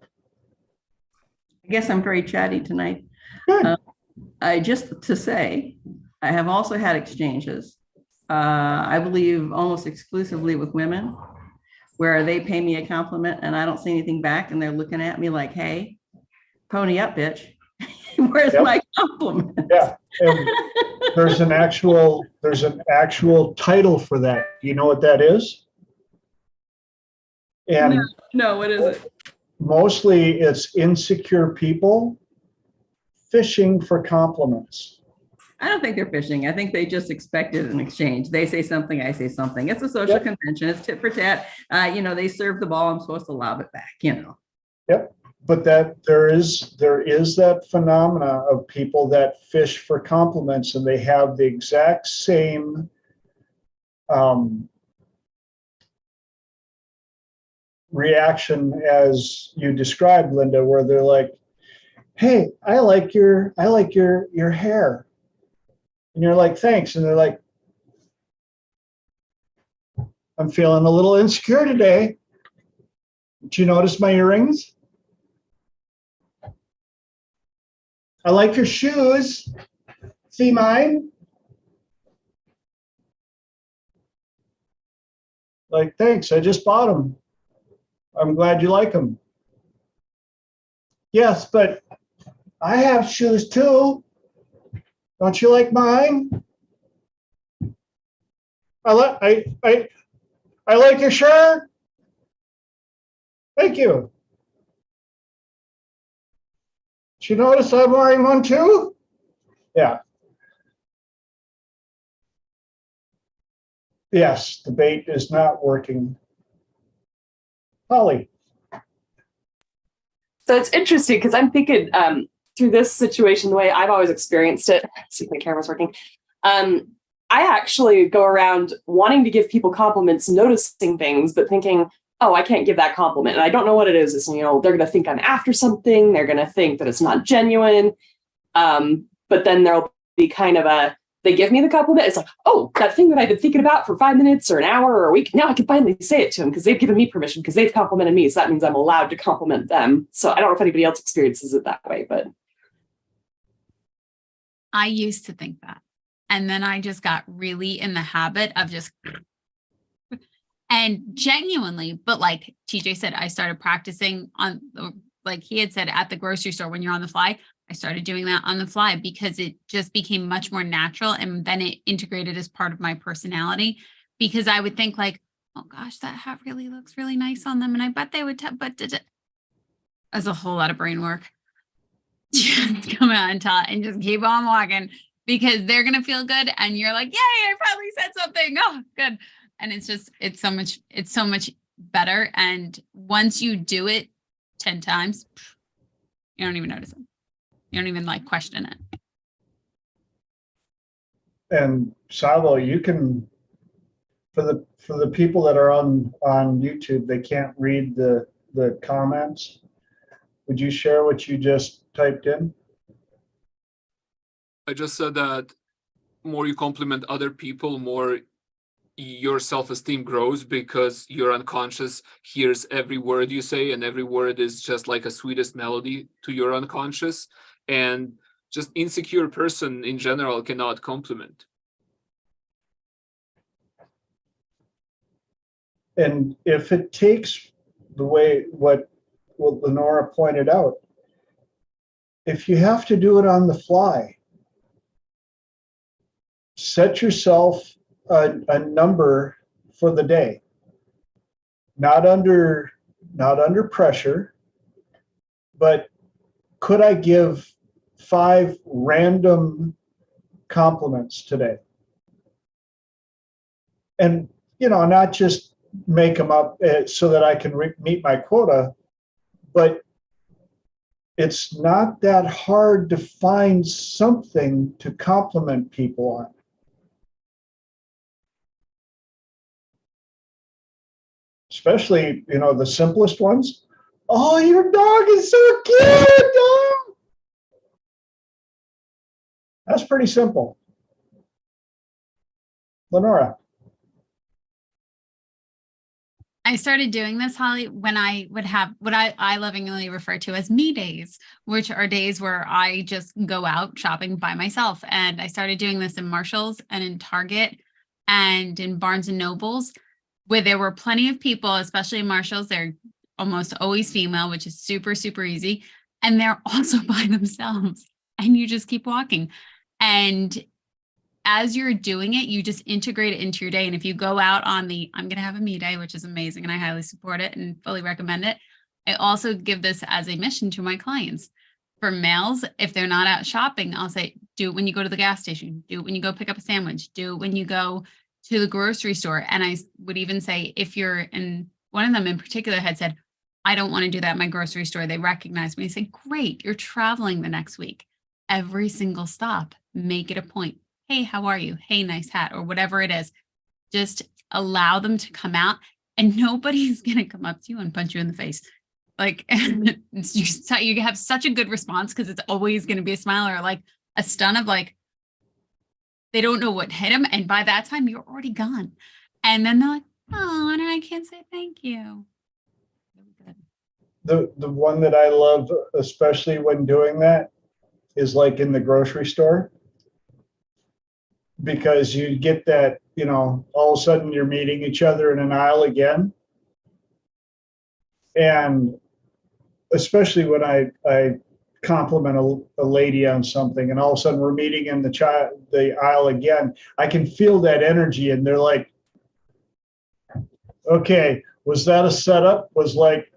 I guess I'm very chatty tonight. Good. I just to say, I have also had exchanges, I believe almost exclusively with women, where they pay me a compliment and I don't say anything back and they're looking at me like, hey, pony up, bitch. Where's my compliment? Yeah. And there's an actual title for that. Do you know what that is? And no, what is it? Mostly it's insecure people fishing for compliments. I don't think they're fishing. I think they just expected an exchange. They say something, I say something. It's a social convention. It's tit for tat. You know, they serve the ball. I'm supposed to lob it back, you know. Yep. But that there is that phenomena of people that fish for compliments, and they have the exact same reaction as you described, Linda, where they're like, hey, I like your hair. And you're like, thanks. And they're like, I'm feeling a little insecure today. Did you notice my earrings? I like your shoes. See mine? Like, thanks, I just bought them. I'm glad you like them. Yes, but I have shoes too. Don't you like mine? I like your shirt. Thank you. Did you notice I'm wearing one too? Yeah. Yes, the bait is not working. Holly. So it's interesting because I'm thinking through this situation, the way I've always experienced it. Let's see if my camera's working. I actually go around wanting to give people compliments, noticing things, but thinking, oh, I can't give that compliment. And I don't know what it is. It's, they're going to think I'm after something. They're going to think that it's not genuine. But then there'll be kind of they give me the compliment. It's like, oh, that thing that I've been thinking about for 5 minutes or an hour or a week. Now I can finally say it to them because they've given me permission because they've complimented me. So that means I'm allowed to compliment them. So I don't know if anybody else experiences it that way, but. I used to think that. And then I just got really in the habit of just, and genuinely, but like TJ said, I started practicing on, like he had said, at the grocery store when you're on the fly. I started doing that on the fly because it just became much more natural. And then it integrated as part of my personality because I would think like, oh gosh, that hat really looks really nice on them. And I bet they would, but as a whole lot of brain work. Just come out and tell it and just keep on walking because they're going to feel good. And you're like, yay, I finally said something. Oh, good. And it's so much better. And once you do it 10 times, you don't even notice it. You don't even like question it. And Savo, you can, for the people that are on YouTube, they can't read the comments. Would you share what you just typed in? I just said that more you compliment other people, more your self-esteem grows because your unconscious hears every word you say, and every word is just like a sweetest melody to your unconscious. And just insecure person in general cannot compliment. And if it takes the way what Lenora pointed out, if you have to do it on the fly, set yourself a number for the day, not under pressure, but could I give 5 random compliments today? And, not just make them up so that I can meet my quota, but it's not that hard to find something to compliment people on. Especially, the simplest ones. Oh, your dog is so cute, dog. That's pretty simple. Lenora. I started doing this, Holly, when I would have what I lovingly refer to as me days, which are days where I just go out shopping by myself. And I started doing this in Marshall's and in Target and in Barnes and Nobles, where there were plenty of people, especially in Marshall's. They're almost always female, which is super, super easy. And they're also by themselves. And you just keep walking. And as you're doing it, you just integrate it into your day. And if you go out on I'm going to have a me day, which is amazing, and I highly support it and fully recommend it. I also give this as a mission to my clients. For males, if they're not out shopping, I'll say, do it when you go to the gas station, do it when you go pick up a sandwich, do it when you go to the grocery store. And I would even say, if you're in, one of them in particular had said, I don't want to do that at my grocery store. They recognize me. I say, great, you're traveling the next week. Every single stop, make it a point. Hey, how are you? Hey, nice hat, or whatever it is. Just allow them to come out, and nobody's going to come up to you and punch you in the face. Like you have such a good response because it's always going to be a smile or like a stun of like, they don't know what hit them. And by that time you're already gone. And then they're like, oh, and I can't say thank you. The one that I love, especially when doing that, is like in the grocery store. Because you get that, all of a sudden you're meeting each other in an aisle again. And especially when I compliment a lady on something and all of a sudden we're meeting in the aisle again, I can feel that energy and they're like, okay, was that a setup? Was like,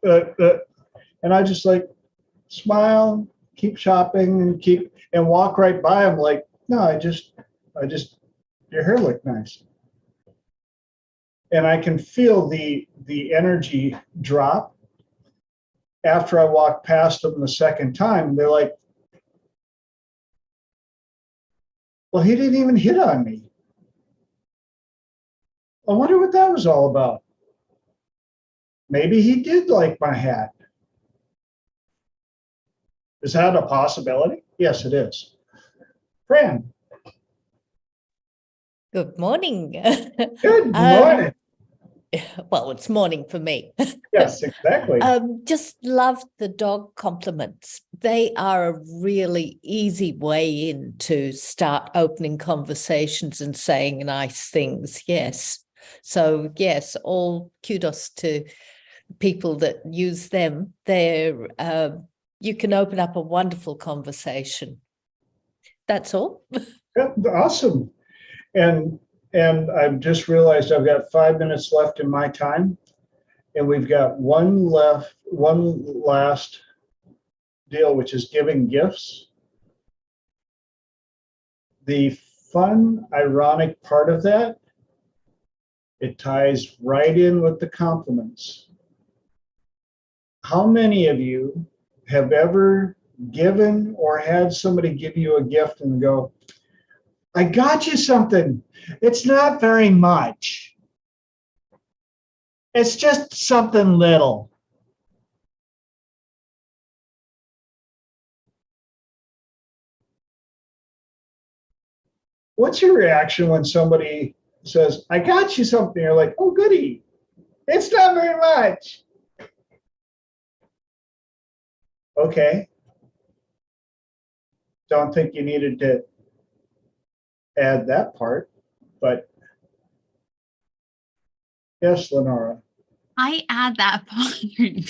and I just like smile, keep shopping and walk right by them like, no, I just, your hair looked nice. and I can feel the energy drop after I walk past them the second time. They're like, well, he didn't even hit on me. I wonder what that was all about. Maybe he did like my hat. Is that a possibility? Yes, it is. Fran. Good morning. Good morning. Well, it's morning for me. Yes, exactly. Just love the dog compliments. They are a really easy way in to start opening conversations and saying nice things. Yes. So yes, all kudos to people that use them. They're you can open up a wonderful conversation. That's all. Yeah, awesome. And I've just realized I've got 5 minutes left in my time, and we've got one last deal, which is giving gifts. The fun, ironic part of that, it ties right in with the compliments. How many of you have ever given or had somebody give you a gift and go, I got you something. It's not very much. It's just something little. What's your reaction when somebody says, I got you something? You're like, oh, goody. It's not very much. Okay. Don't think you needed to add that part, but yes, Lenora. I add that part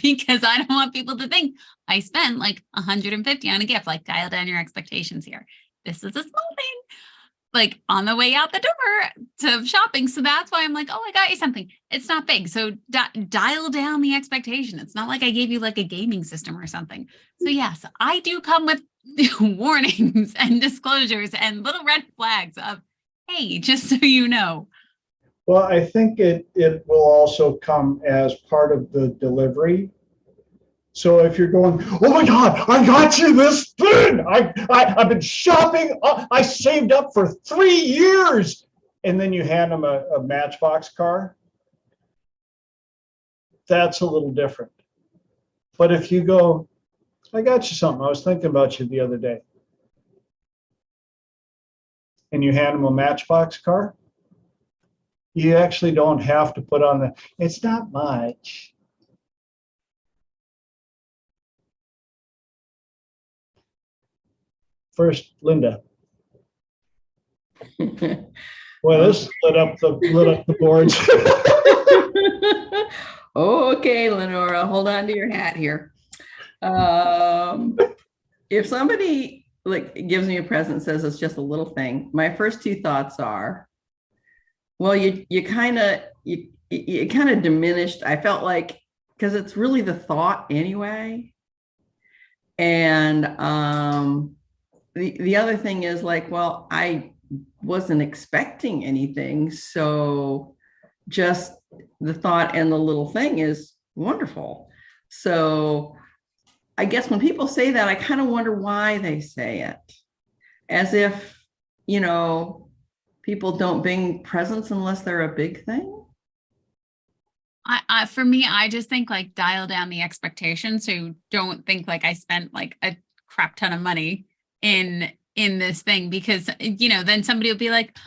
because I don't want people to think I spent like 150 on a gift. Like, dial down your expectations here. This is a small thing, like on the way out the door to shopping. So that's why I'm like, oh, I got you something. It's not big. So dial down the expectation. It's not like I gave you like a gaming system or something. So yes, I do come with warnings and disclosures and little red flags of, hey, just so you know. Well, I think it will also come as part of the delivery. So if you're going, oh my God, I got you this thing. I've been shopping. I saved up for 3 years. And then you hand them a Matchbox car. That's a little different. But if you go, I got you something. I was thinking about you the other day. And you hand them a Matchbox car. You actually don't have to put on the, it's not much. First, Linda. Well, this lit up the boards. Okay, Lenora, hold on to your hat here. If somebody like gives me a present and says it's just a little thing, my first two thoughts are, well, you kind of diminished. I felt like, because it's really the thought anyway. And the other thing is like, well, I wasn't expecting anything. So just the thought and the little thing is wonderful. So I guess when people say that, I kind of wonder why they say it, as if, you know, people don't bring presents unless they're a big thing. For me, I just think like dial down the expectations. So don't think like I spent like a crap ton of money in this thing, because, you know, then somebody will be like,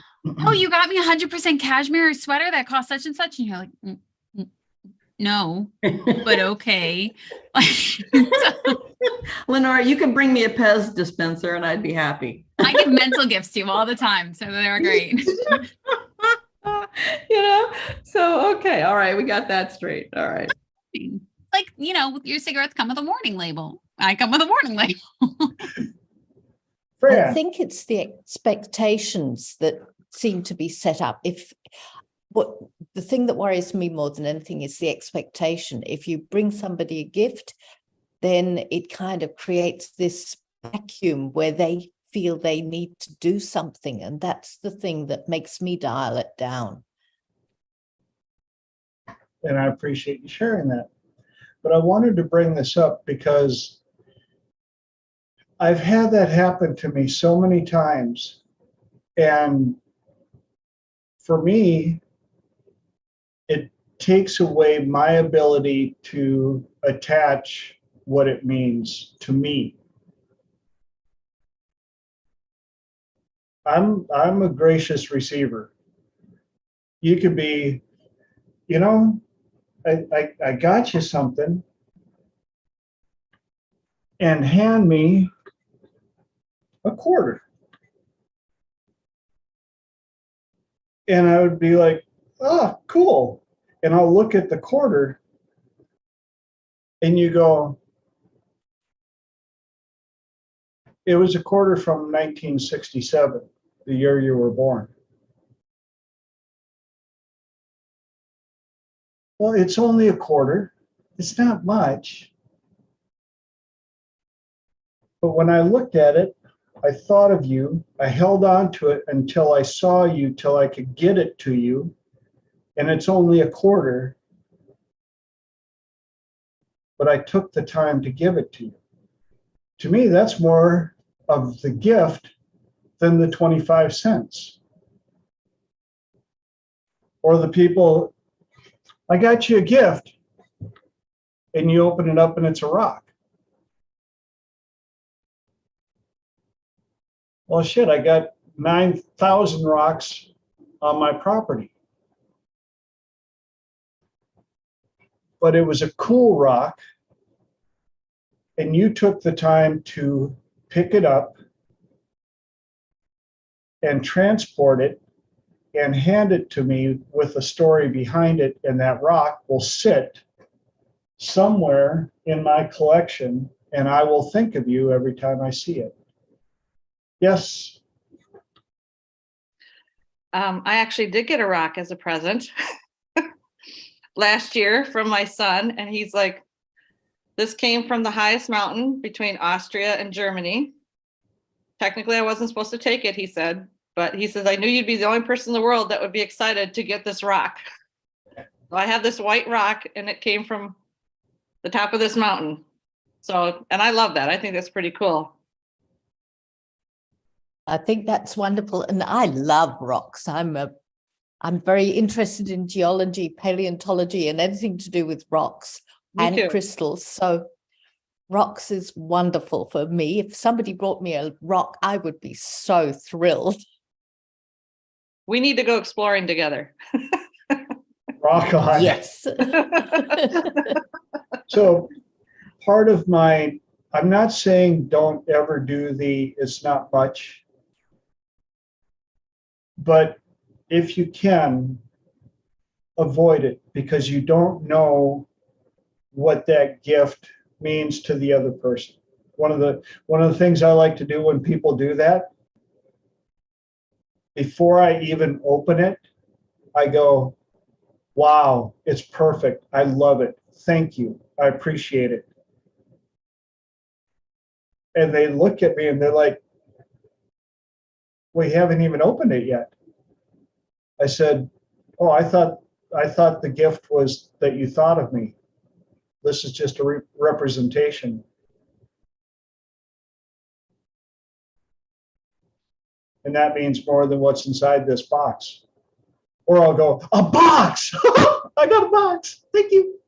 oh, you got me 100% cashmere sweater that cost such and such. And you're like, no, but okay. Lenora, you can bring me a Pez dispenser and I'd be happy. I give mental gifts to you all the time. So they're great. You know, so, okay. All right. We got that straight. All right. Like, you know, your cigarettes come with a warning label. I come with a warning label. I think it's the expectations that seem to be set up. The thing that worries me more than anything is the expectation. If you bring somebody a gift, then it kind of creates this vacuum where they feel they need to do something. And that's the thing that makes me dial it down. and I appreciate you sharing that. But I wanted to bring this up because I've had that happen to me so many times. And for me, it takes away my ability to attach what it means to me. I'm a gracious receiver. You could be, you know, I got you something, and hand me a quarter. And I would be like, oh, cool. And I'll look at the quarter and you go, it was a quarter from 1967, the year you were born. Well, it's only a quarter. It's not much. But when I looked at it, I thought of you. I held on to it until I saw you, till I could get it to you. And it's only a quarter. But I took the time to give it to you. To me, that's more of the gift than the 25 cents. Or the people, I got you a gift, and you open it up and it's a rock. Well, shit, I got 9,000 rocks on my property. But it was a cool rock, and you took the time to pick it up and transport it and hand it to me with a story behind it, and that rock will sit somewhere in my collection, and I will think of you every time I see it. Yes. I actually did get a rock as a present last year from my son, and he's like, this came from the highest mountain between Austria and Germany. Technically, I wasn't supposed to take it, he said, but he says, I knew you'd be the only person in the world that would be excited to get this rock. So I have this white rock, and it came from the top of this mountain. So, and I love that. I think that's pretty cool. I think that's wonderful. And I love rocks. I'm very interested in geology, paleontology, and anything to do with rocks and crystals. So rocks is wonderful for me. If somebody brought me a rock, I would be so thrilled. We need to go exploring together. Rock on. Yes. So part of my, I'm not saying don't ever do the it's not much, but if you can, avoid it, because you don't know what that gift means to the other person. One of the things I like to do when people do that, before I even open it, I go, wow, it's perfect. I love it. Thank you. I appreciate it. And they look at me and they're like, we haven't even opened it yet. I said, oh, I thought the gift was that you thought of me. This is just a representation. And that means more than what's inside this box. Or I'll go, a box! I got a box. Thank you.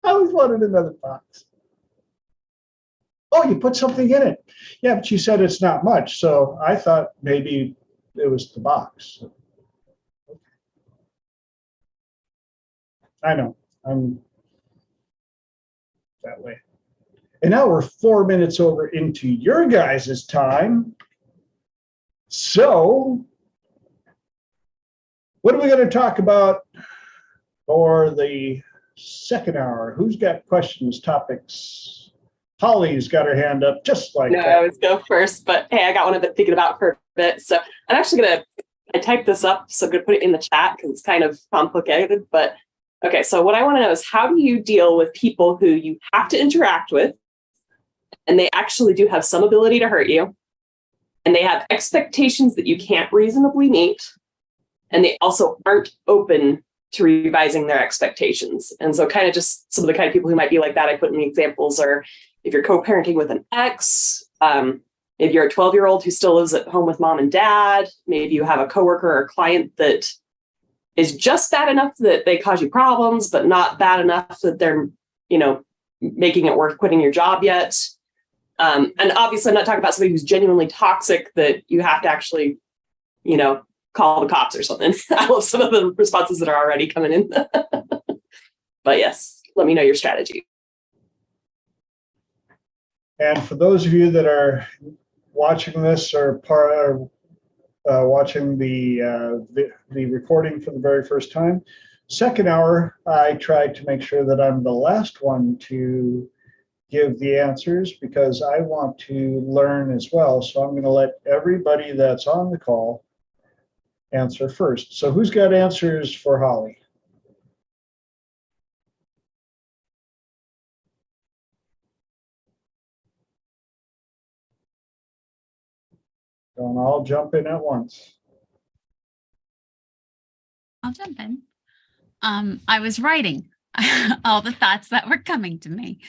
I always wanted another box. Oh, you put something in it. Yeah, but you said it's not much. So I thought maybe it was the box. I know, I'm that way. And now we're 4 minutes over into your guys' time. So what are we going to talk about for the second hour? Who's got questions, topics? Holly's got her hand up just like that. I always go first, but hey, I got one I've been thinking about for a bit. So I'm actually I typed this up, so I'm going to put it in the chat because it's kind of complicated. But okay, so what I want to know is, how do you deal with people who you have to interact with and they actually do have some ability to hurt you, and they have expectations that you can't reasonably meet, and they also aren't open to revising their expectations. And so kind of just some of the kind of people who might be like that, I put in the examples are if you're co-parenting with an ex, if you're a 12-year-old who still lives at home with mom and dad, maybe you have a coworker or a client that is just bad enough that they cause you problems, but not bad enough that they're, making it worth quitting your job yet. And obviously I'm not talking about somebody who's genuinely toxic that you have to actually, call the cops or something. I love some of the responses that are already coming in. But yes, let me know your strategy. And for those of you that are watching this or watching the recording for the very first time, second hour, I tried to make sure that I'm the last one to give the answers because I want to learn as well. So I'm going to let everybody that's on the call answer first. So who's got answers for Holly? Don't all jump in at once. I'll jump in. I was writing all the thoughts that were coming to me.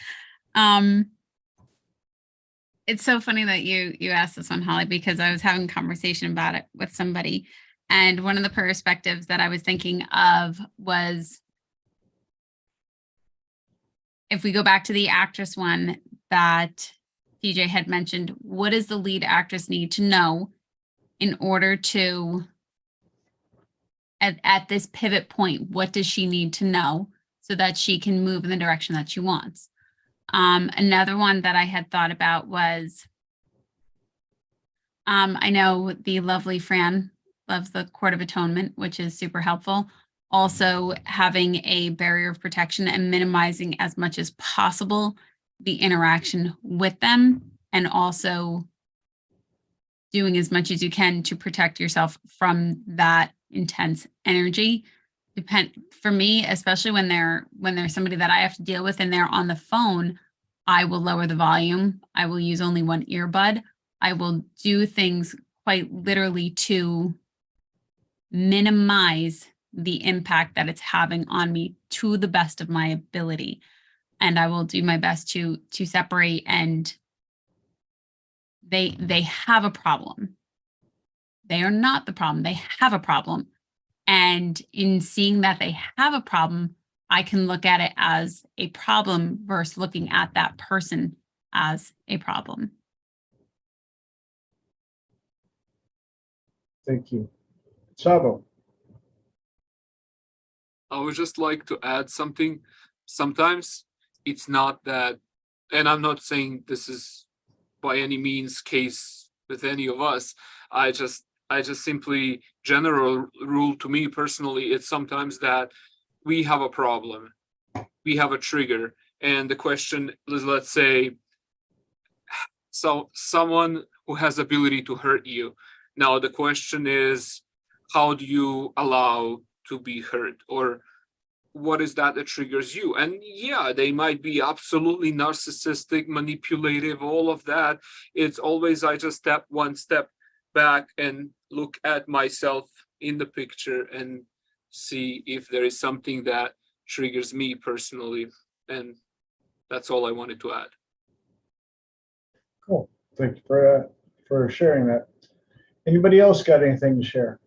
It's so funny that you asked this one, Holly, because I was having a conversation about it with somebody. And one of the perspectives that I was thinking of was, if we go back to the actress one that TJ had mentioned, what does the lead actress need to know in order to, at this pivot point, what does she need to know so that she can move in the direction that she wants? Another one that I had thought about was, I know the lovely Fran loves the Court of Atonement, which is super helpful. Also having a barrier of protection and minimizing as much as possible the interaction with them, and also doing as much as you can to protect yourself from that intense energy. For me, especially when there's somebody that I have to deal with and they're on the phone, I will lower the volume. I will use only one earbud. I will do things quite literally to minimize the impact that it's having on me to the best of my ability. And I will do my best to separate. And they have a problem. They are not the problem. They have a problem. And in seeing that they have a problem, I can look at it as a problem versus looking at that person as a problem. Thank you. Sabo. I would just like to add something. Sometimes it's not that, and I'm not saying this is by any means case with any of us. I just simply, general rule to me personally, it's sometimes that we have a problem, we have a trigger, and the question is, let's say, so someone who has ability to hurt you. Now the question is, how do you allow to be hurt, or what is that triggers you? And yeah, they might be absolutely narcissistic, manipulative, all of that. It's always, I just step one step back and look at myself in the picture and see if there is something that triggers me personally. And that's all I wanted to add. Cool. Thank you for sharing that. Anybody else got anything to share?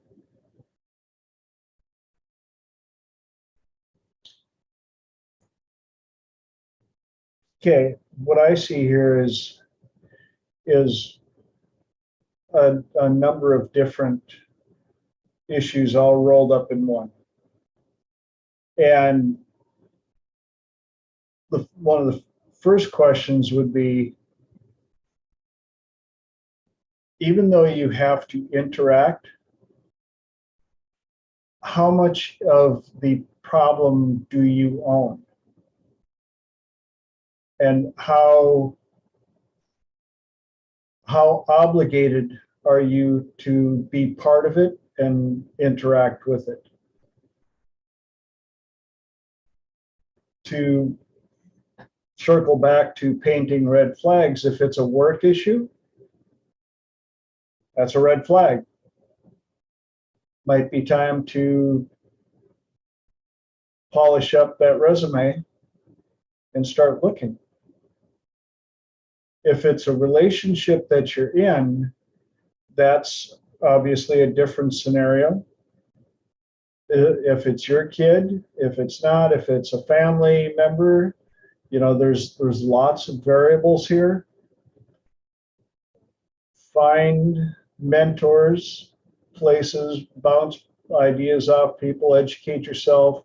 Okay, what I see here is a number of different issues all rolled up in one. And one of the first questions would be, even though you have to interact, how much of the problem do you own? And how obligated are you to be part of it and interact with it? To circle back to painting red flags, if it's a work issue, that's a red flag. Might be time to polish up that resume and start looking. If it's a relationship that you're in, that's obviously a different scenario. If it's your kid, if it's not, if it's a family member, there's lots of variables here. Find mentors, places, bounce ideas off people, educate yourself.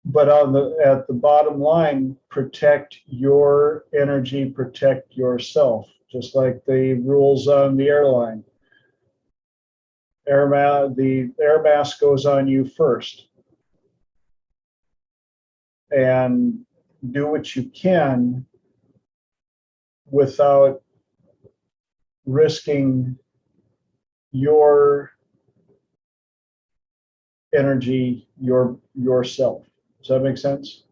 But at the bottom line, protect your energy, protect yourself, just like the rules on the airline. The air mask goes on you first. And do what you can without risking your energy, yourself. Does that make sense?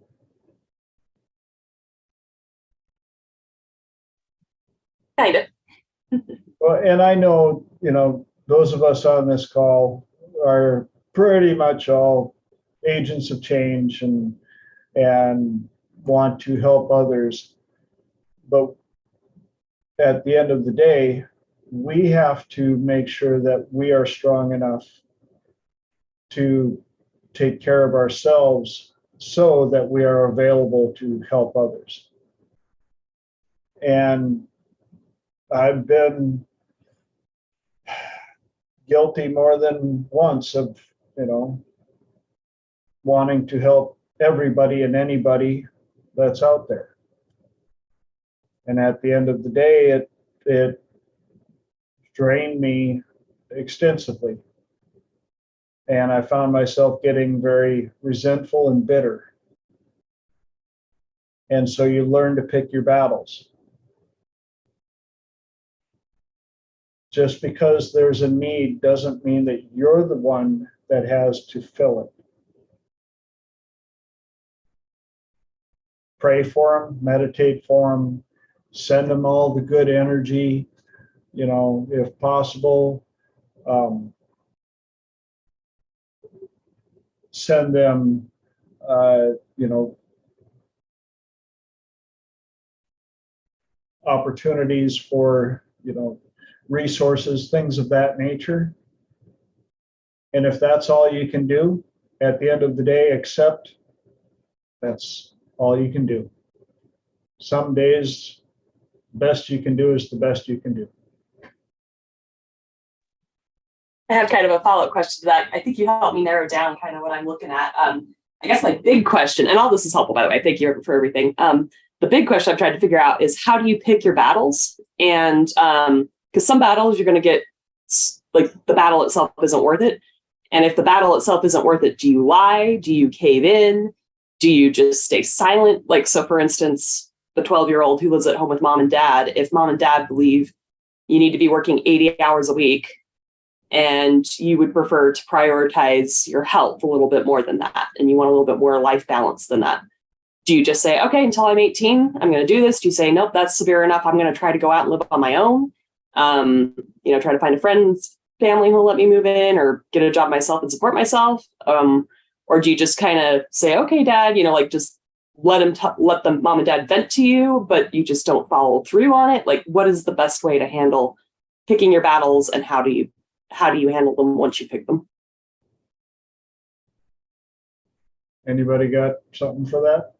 Kind of. Well, and I know, those of us on this call are pretty much all agents of change and want to help others. But at the end of the day, we have to make sure that we are strong enough to take care of ourselves so that we are available to help others. And I've been guilty more than once of, wanting to help everybody and anybody that's out there. And at the end of the day, it drained me extensively. And I found myself getting very resentful and bitter. And so you learn to pick your battles. Just because there's a need doesn't mean that you're the one that has to fill it. Pray for them, meditate for them, send them all the good energy, if possible. Send them, opportunities for, resources, things of that nature. And if that's all you can do, at the end of the day, accept that's all you can do. Some days, best you can do is the best you can do. I have kind of a follow-up question to that. I think you helped me narrow down kind of what I'm looking at. I guess my big question, and all this is helpful, by the way, thank you for everything. The big question I'm trying to figure out is how do you pick your battles? And because some battles you're going to get, like the battle itself isn't worth it. And if the battle itself isn't worth it, do you lie? Do you cave in? Do you just stay silent? Like, so for instance, the 12-year-old who lives at home with mom and dad, if mom and dad believe you need to be working 80 hours a week and you would prefer to prioritize your health a little bit more than that, and you want a little bit more life balance than that, do you just say, okay, until I'm 18, I'm going to do this? Do you say, nope, that's severe enough, I'm going to try to go out and live on my own? Try to find a friend's family who'll let me move in or get a job myself and support myself? Or do you just kind of say, okay, dad, just let the mom and dad vent to you, but you just don't follow through on it? Like, what is the best way to handle picking your battles, and how do you handle them once you pick them? Anybody got something for that?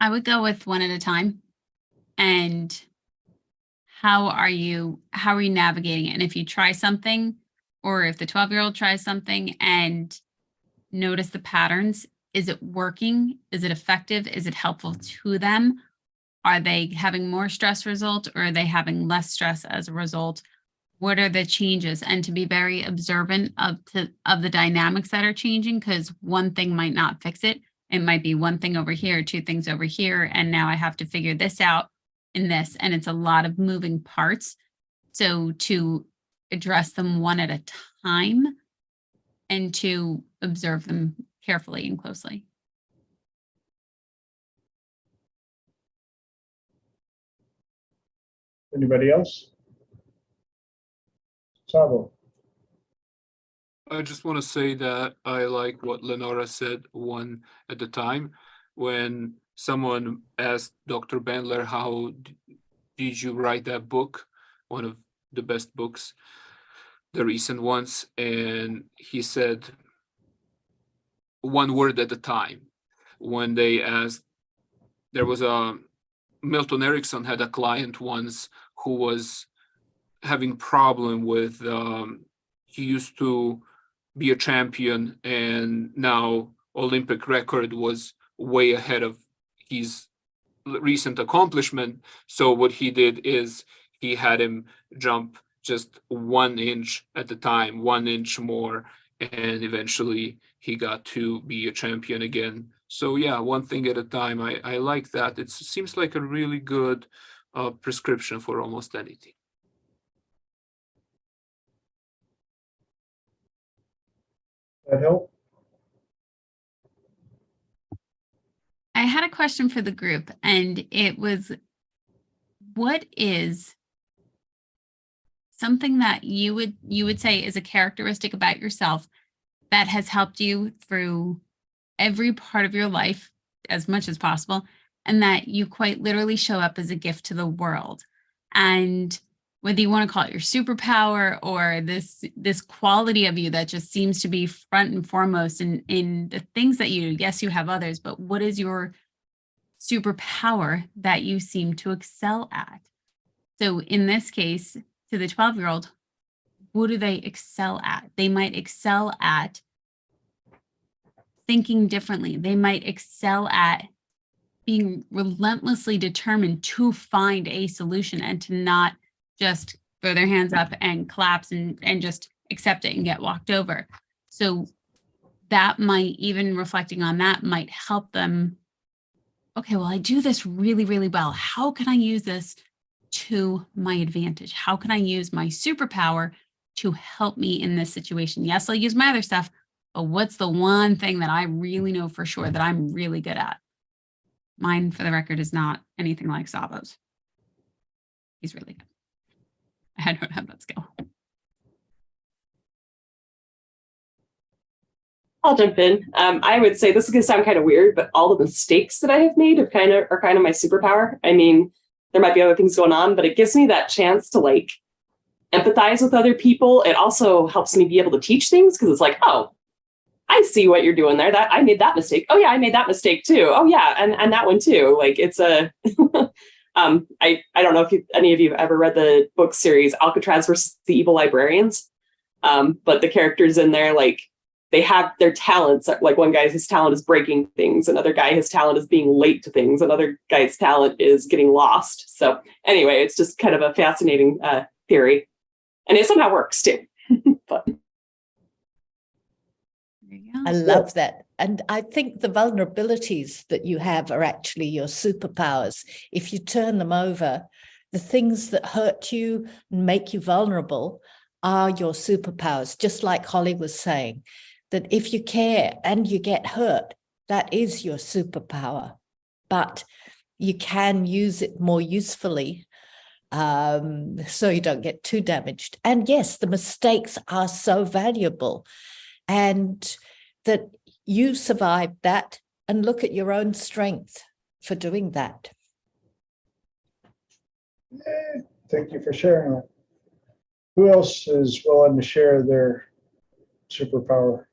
I would go with one at a time. And how are you navigating it? And if you try something, or if the 12-year-old tries something and notice the patterns, is it working? Is it effective? Is it helpful to them? Are they having more stress result, or are they having less stress as a result? What are the changes? And to be very observant of the dynamics that are changing, because one thing might not fix it. It might be one thing over here, two things over here, and now I have to figure this out in this, and it's a lot of moving parts. So to address them one at a time and to observe them carefully and closely. Anybody else? Sabo. I just want to say that I like what Lenora said one at a time. When someone asked Dr. Bandler, how did you write that book? One of the best books, the recent ones. And he said, one word at a time. When they asked, there was Milton Erickson had a client once who was having problem with, he used to be a champion and now Olympic record was way ahead of his recent accomplishment. So what he did is he had him jump just 1 inch at a time, 1 inch more, and eventually he got to be a champion again. So yeah, one thing at a time. I like that. It seems like a really good prescription for almost anything. That help? I had a question for the group, and it was, what is something that you would say is a characteristic about yourself that has helped you through every part of your life as much as possible, and that you quite literally show up as a gift to the world? And whether you want to call it your superpower or this quality of you that just seems to be front and foremost in the things that you do. Yes, you have others, but what is your superpower that you seem to excel at? So in this case, to the 12-year-old, what do they excel at? They might excel at thinking differently. They might excel at being relentlessly determined to find a solution and to not just throw their hands up and collapse and just accept it and get walked over. So that might, even reflecting on that, might help them. Okay, well, I do this really, really well. How can I use this to my advantage? How can I use my superpower to help me in this situation? Yes, I'll use my other stuff, but what's the one thing that I really know for sure that I'm really good at? Mine, for the record, is not anything like Savo's. He's really good. I don't have that skill. I'll jump in. I would say this is going to sound kind of weird, but all the mistakes that I have made are kind of my superpower. I mean, there might be other things going on, but it gives me that chance to like empathize with other people. It also helps me be able to teach things because it's like, oh, I see what you're doing there. That I made that mistake. Oh yeah, I made that mistake too. Oh yeah, and that one too. Like it's a I don't know if any of you have ever read the book series Alcatraz versus the Evil Librarians. But the characters in there, like they have their talents. Like one guy, his talent is breaking things. Another guy, his talent is being late to things. Another guy's talent is getting lost. So anyway, it's just kind of a fascinating theory. And it somehow works too. But I love that. And I think the vulnerabilities that you have are actually your superpowers. If you turn them over, the things that hurt you and make you vulnerable are your superpowers. Just like Holly was saying, that if you care and you get hurt, that is your superpower. But you can use it more usefully so you don't get too damaged. And yes, the mistakes are so valuable. And that you survived that and look at your own strength for doing that. Thank you for sharing that. Who else is willing to share their superpower?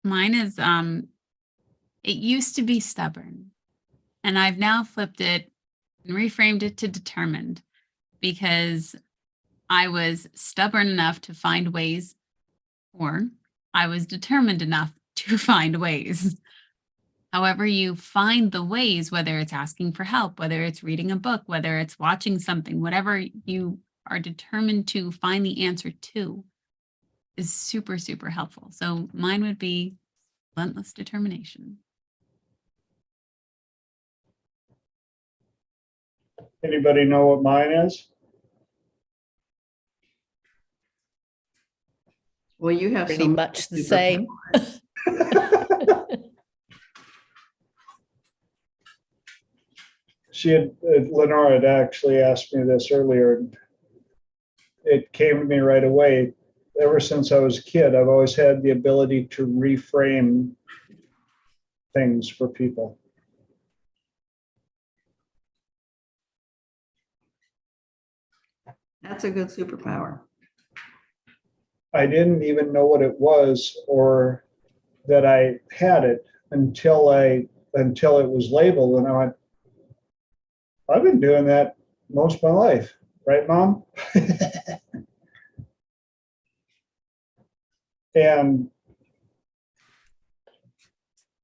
Mine is it used to be stubborn, and I've now flipped it and reframed it to determined, because I was stubborn enough to find ways, or I was determined enough to find ways. However you find the ways, whether it's asking for help, whether it's reading a book, whether it's watching something, whatever you are determined to find the answer to, is super, super helpful. So mine would be relentless determination. Anybody know what mine is? Well, you have Pretty so much the superpowers. same. Lenora had actually asked me this earlier. it came to me right away. Ever since I was a kid, I've always had the ability to reframe things for people. That's a good superpower. I didn't even know what it was or that I had it until it was labeled, and I went, I've been doing that most of my life, right, Mom? And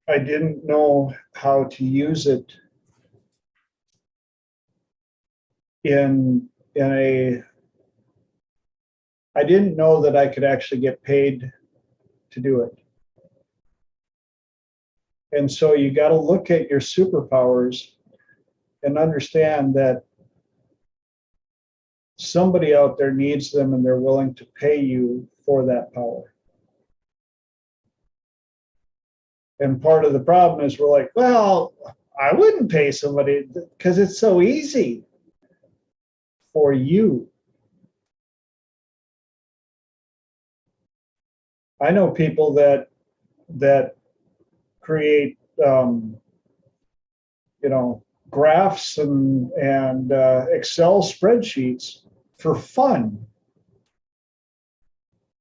I didn't know how to use it in a, I didn't know that I could actually get paid to do it. And so you got to look at your superpowers and understand that somebody out there needs them and they're willing to pay you for that power. And part of the problem is we're like, well, I wouldn't pay somebody because it's so easy for you. I know people that create, graphs and Excel spreadsheets for fun,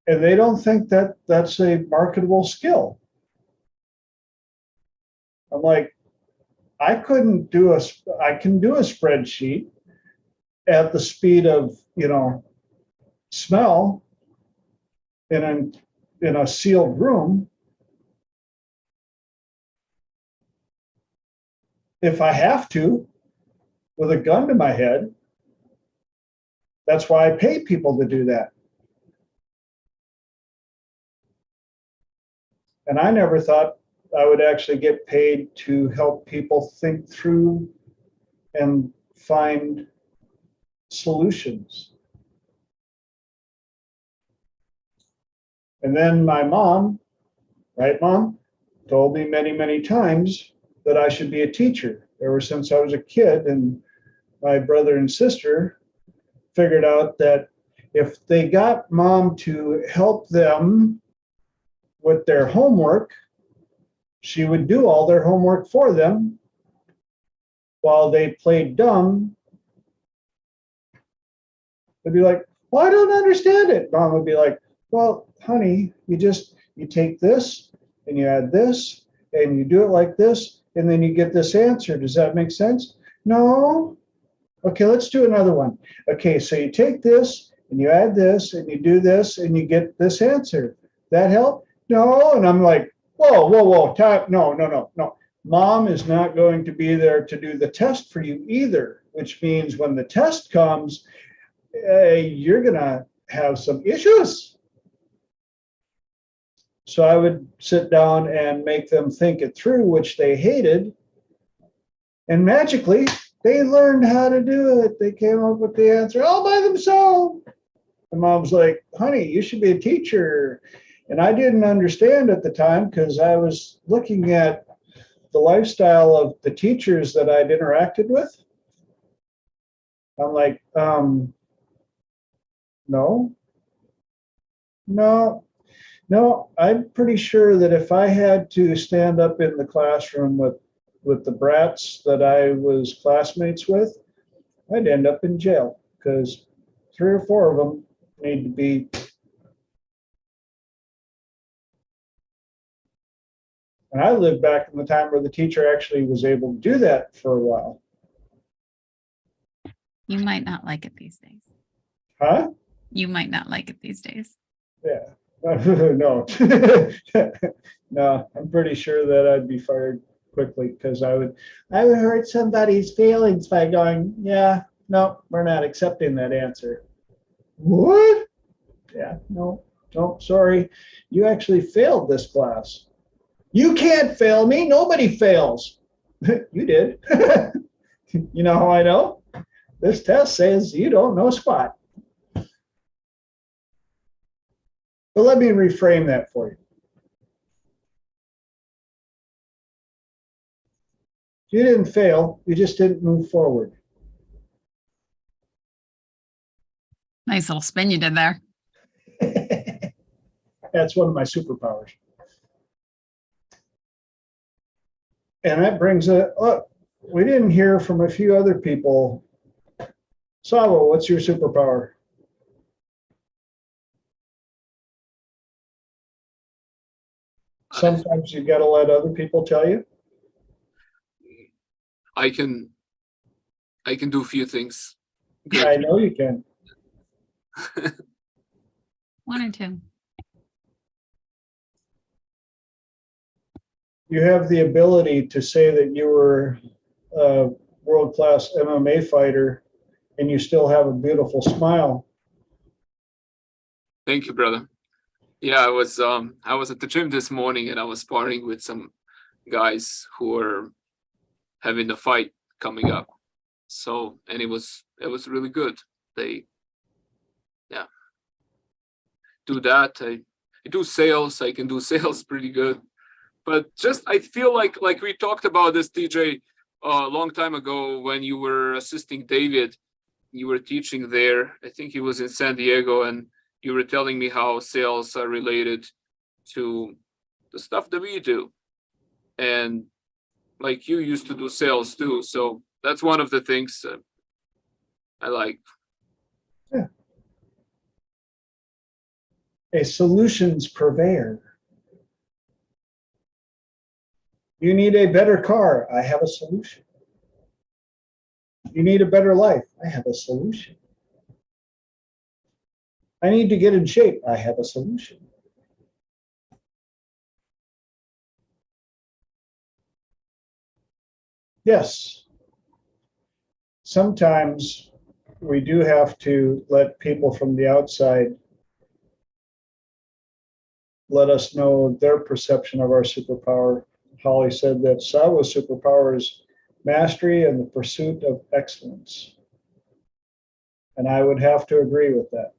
and they don't think that that's a marketable skill. I'm like, I can do a spreadsheet at the speed of smell in a sealed room if I have to, with a gun to my head. That's why I pay people to do that. And I never thought I would actually get paid to help people think through and find solutions. And then my mom, right, Mom, told me many, many times that I should be a teacher ever since I was a kid. And my brother and sister figured out that if they got Mom to help them with their homework, she would do all their homework for them while they played dumb. They'd be like, well, I don't understand it. Mom would be like, well, honey, you take this and you add this and you do it like this, and then you get this answer. Does that make sense? No. Okay, let's do another one. Okay, so you take this and you add this and you do this and you get this answer. That help? No. And I'm like, whoa. No. Mom is not going to be there to do the test for you either, which means when the test comes, you're going to have some issues. So I would sit down and make them think it through, which they hated. And magically, they learned how to do it. They came up with the answer all by themselves. And Mom's like, honey, you should be a teacher. And I didn't understand at the time because I was looking at the lifestyle of the teachers that I'd interacted with. I'm like, no, I'm pretty sure that if I had to stand up in the classroom with the brats that I was classmates with, I'd end up in jail because 3 or 4 of them need to be. And I lived back in the time where the teacher actually was able to do that for a while. You might not like it these days. Huh? You might not like it these days. Yeah. No. No, I'm pretty sure that I'd be fired quickly because I would hurt somebody's feelings by going, yeah, no, we're not accepting that answer. What? Yeah, no, sorry. You actually failed this class. You can't fail me. Nobody fails. You did. You know how I know? This test says you don't know squat. But let me reframe that for you. You didn't fail, you just didn't move forward. Nice little spin you did there. That's one of my superpowers. And that brings a look. We didn't hear from a few other people. Savo, what's your superpower? Sometimes you got to let other people tell you. I can do a few things. Good. I know you can. One or two. You have the ability to say that you were a world-class MMA fighter and you still have a beautiful smile. Thank you, brother. Yeah, I was at the gym this morning and I was sparring with some guys who were having a fight coming up. So, and it was really good. They do that. I do sales. I can do sales pretty good. But just I feel like we talked about this, TJ, a long time ago when you were assisting David. You were teaching there. I think he was in San Diego, and you were telling me how sales are related to the stuff that we do. And like you used to do sales too. So that's one of the things I like. Yeah. A solutions purveyor. You need a better car. I have a solution. You need a better life. I have a solution. I need to get in shape. I have a solution. Yes. Sometimes we do have to let people from the outside let us know their perception of our superpower. Holly said that Savo's superpower is mastery and the pursuit of excellence. And I would have to agree with that.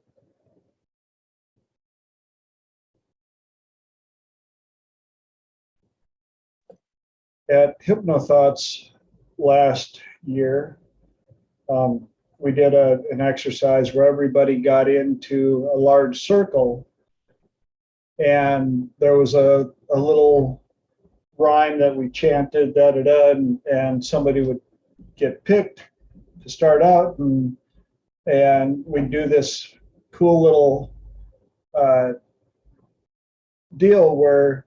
At HypnoThoughts last year, we did an exercise where everybody got into a large circle, and there was a little rhyme that we chanted, da da da, and somebody would get picked to start out, and we'd do this cool little deal where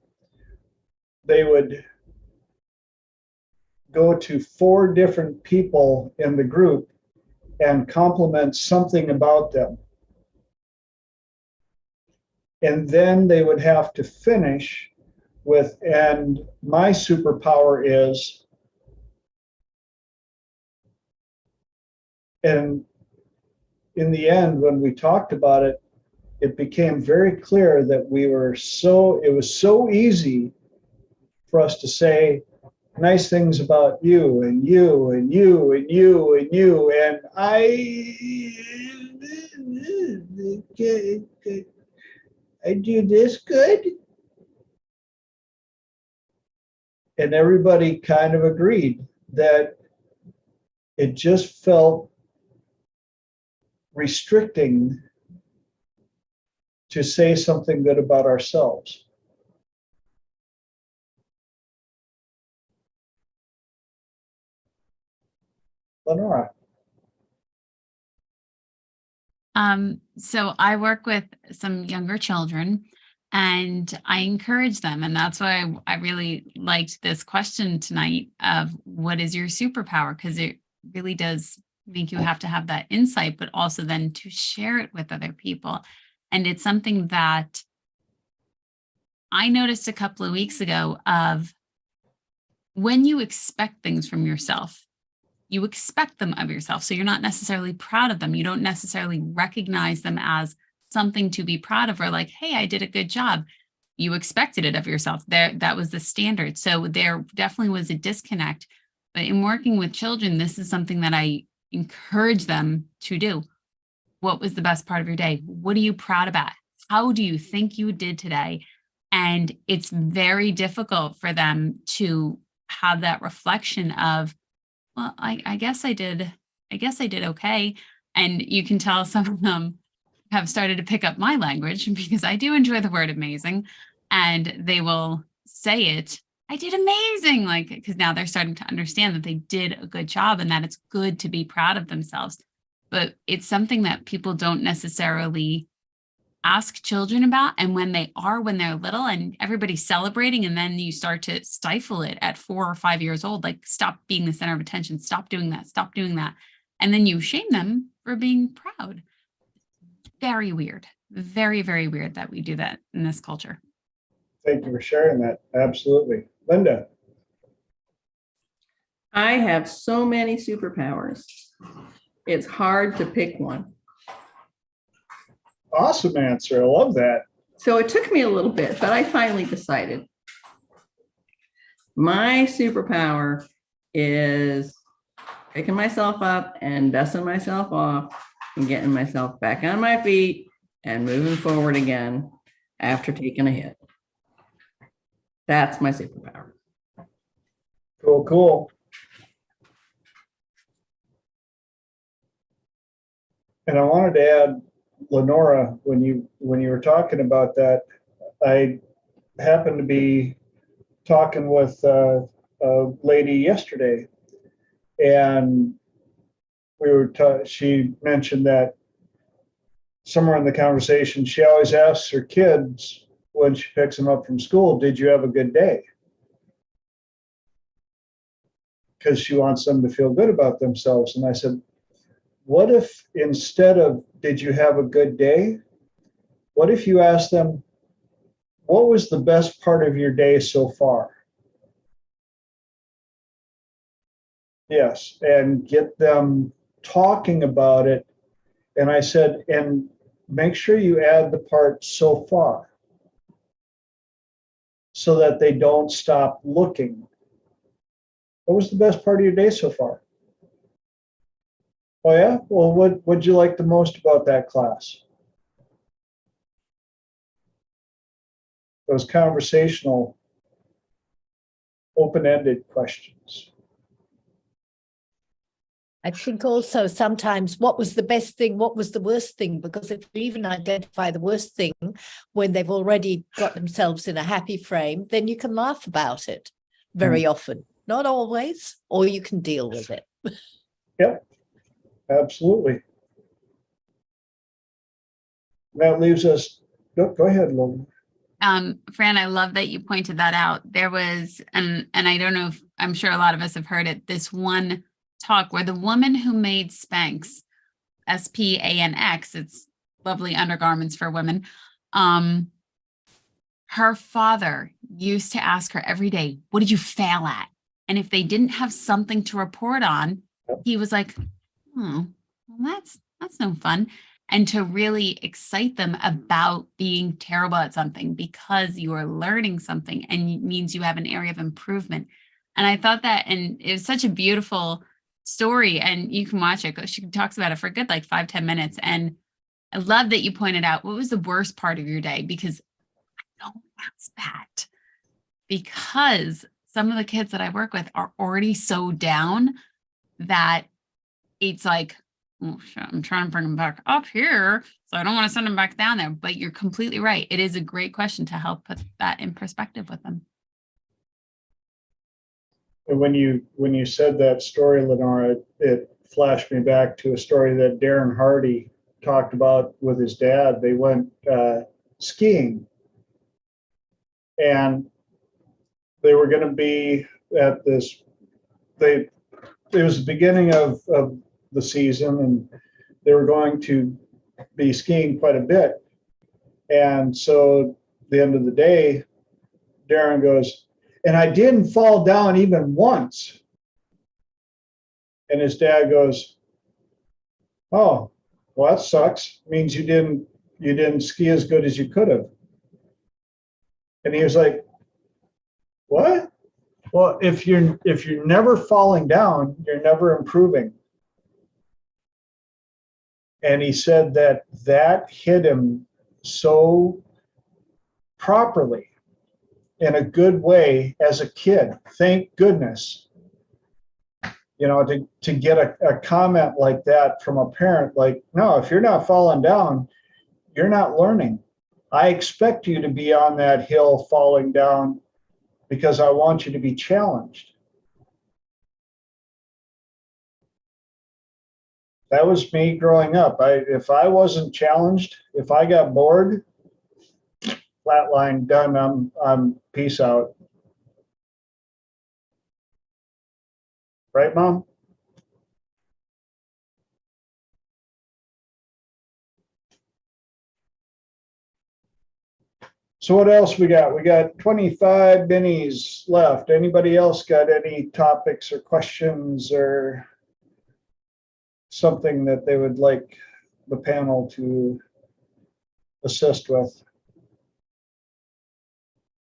they would go to 4 different people in the group and compliment something about them. And then they would have to finish with, and my superpower is, and in the end, when we talked about it, it became very clear that it was so easy for us to say nice things about you and you and you and you and you, and I do this good. And everybody kind of agreed that it just felt restricting to say something good about ourselves. Lenora. So I work with some younger children and I encourage them. And that's why I really liked this question tonight of what is your superpower? Because it really does make you have to have that insight, but also then to share it with other people. And it's something that I noticed a couple of weeks ago of when you expect things from yourself, you expect them of yourself. So you're not necessarily proud of them. You don't necessarily recognize them as something to be proud of, or like, hey, I did a good job. You expected it of yourself. That was the standard. So there definitely was a disconnect. But in working with children, this is something that I encourage them to do. What was the best part of your day? What are you proud about? How do you think you did today? And it's very difficult for them to have that reflection of, well, I guess I did okay. And you can tell some of them have started to pick up my language because I do enjoy the word amazing, and they will say it. I did amazing, like, because now they're starting to understand that they did a good job and that it's good to be proud of themselves. But it's something that people don't necessarily ask children about. And when they're little and everybody's celebrating, and then you start to stifle it at 4 or 5 years old, like, stop being the center of attention, stop doing that, stop doing that. And then you shame them for being proud. Very weird. Very, very weird that we do that in this culture. Thank you for sharing that. Absolutely. Linda. I have so many superpowers. It's hard to pick one. Awesome answer. I love that. So it took me a little bit, but I finally decided. My superpower is picking myself up and dusting myself off and getting myself back on my feet and moving forward again after taking a hit. That's my superpower. Cool, cool. And I wanted to add, Lenora, when you were talking about that, I happened to be talking with a lady yesterday, and she mentioned that somewhere in the conversation, she always asks her kids when she picks them up from school, "Did you have a good day?" Because she wants them to feel good about themselves. And I said, what if instead of "Did you have a good day?" what if you ask them, "What was the best part of your day so far?" Yes, and get them talking about it. And I said, and make sure you add the part "so far," so that they don't stop looking. What was the best part of your day so far? Oh yeah? Well, what'd you like the most about that class? Those conversational, open-ended questions. I think also sometimes what was the best thing, what was the worst thing? Because if you even identify the worst thing when they've already got themselves in a happy frame, then you can laugh about it very often. Not always, or you can deal with it. Yep, absolutely. That leaves us, go ahead, Logan. Fran, I love that you pointed that out. There was, and I don't know if, I'm sure a lot of us have heard it, this one talk where the woman who made Spanx, SPANX, it's lovely undergarments for women. Her father used to ask her every day, "What did you fail at?" And if they didn't have something to report on, he was like, "Oh, well, that's no fun." And to really excite them about being terrible at something because you are learning something and it means you have an area of improvement. And I thought that, and it was such a beautiful story, and you can watch it. She talks about it for a good, like 5-10 minutes. And I love that you pointed out what was the worst part of your day, because I don't ask that, because some of the kids that I work with are already so down that it's like, oh, shit, I'm trying to bring them back up here, so I don't want to send them back down there. But you're completely right. It is a great question to help put that in perspective with them. And when you said that story, Lenora, it flashed me back to a story that Darren Hardy talked about with his dad. They went skiing, and they were going to be at this. It was the beginning of the season, and they were going to be skiing quite a bit. And so at the end of the day, Darren goes, "And I didn't fall down even once." And his dad goes, "Oh, well, that sucks. It means you didn't ski as good as you could have." And he was like, "What?" Well, if you're never falling down, you're never improving. And he said that hit him so properly, in a good way, as a kid. Thank goodness, to get a comment like that from a parent, like, no, if you're not falling down, you're not learning. I expect you to be on that hill falling down because I want you to be challenged. That was me growing up. If I wasn't challenged, if I got bored, flatline, done, I'm peace out. Right, Mom? So what else we got? We got 25 minis left. Anybody else got any topics or questions or something that they would like the panel to assist with?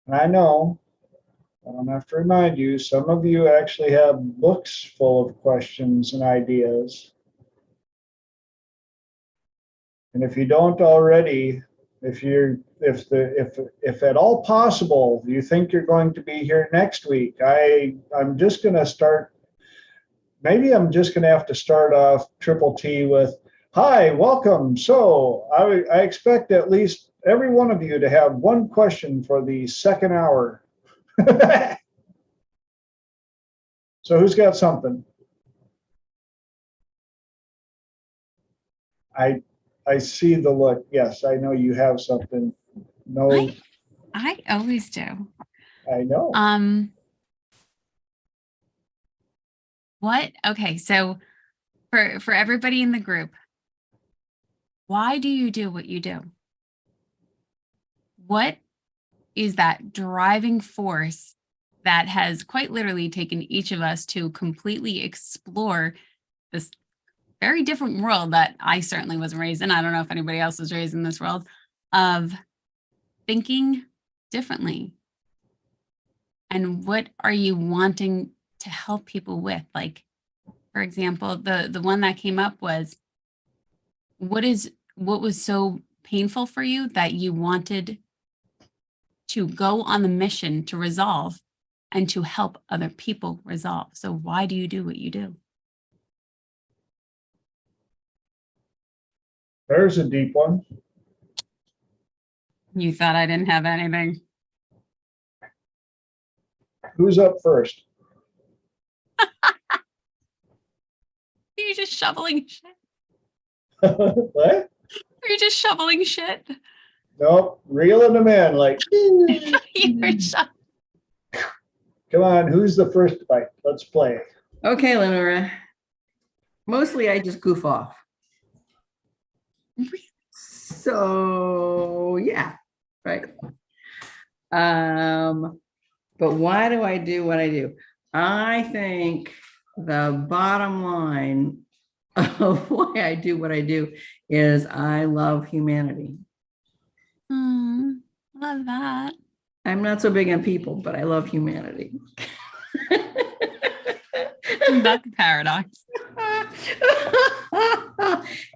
And I know, I don't have to remind you, some of you actually have books full of questions and ideas. And if you don't already, if at all possible, you think you're going to be here next week, I'm just going to start. Maybe I'm just going to have to start off Triple T with, "Hi, welcome. So I expect at least every one of you to have one question for the second hour." So who's got something? I see the look. Yes, I know you have something. No, I always do. I know. What? Okay, so for everybody in the group, why do you do what you do? What is that driving force that has quite literally taken each of us to completely explore this very different world that I certainly wasn't raised in? I don't know if anybody else was raised in this world of thinking differently. And what are you wanting to help people with? Like, for example, the one that came up was, what was so painful for you that you wanted to go on the mission to resolve and to help other people resolve? So why do you do what you do? There's a deep one. You thought I didn't have anything. Who's up first? Are you just shoveling shit? What? Are you just shoveling shit? Nope, reeling them in like, You were come on, who's the first bite? Let's play. Okay, Lenora. Mostly I just goof off. So yeah, right. But why do I do what I do? I think the bottom line of why I do what I do is I love humanity. Love that. I'm not so big on people, but I love humanity. That's a paradox.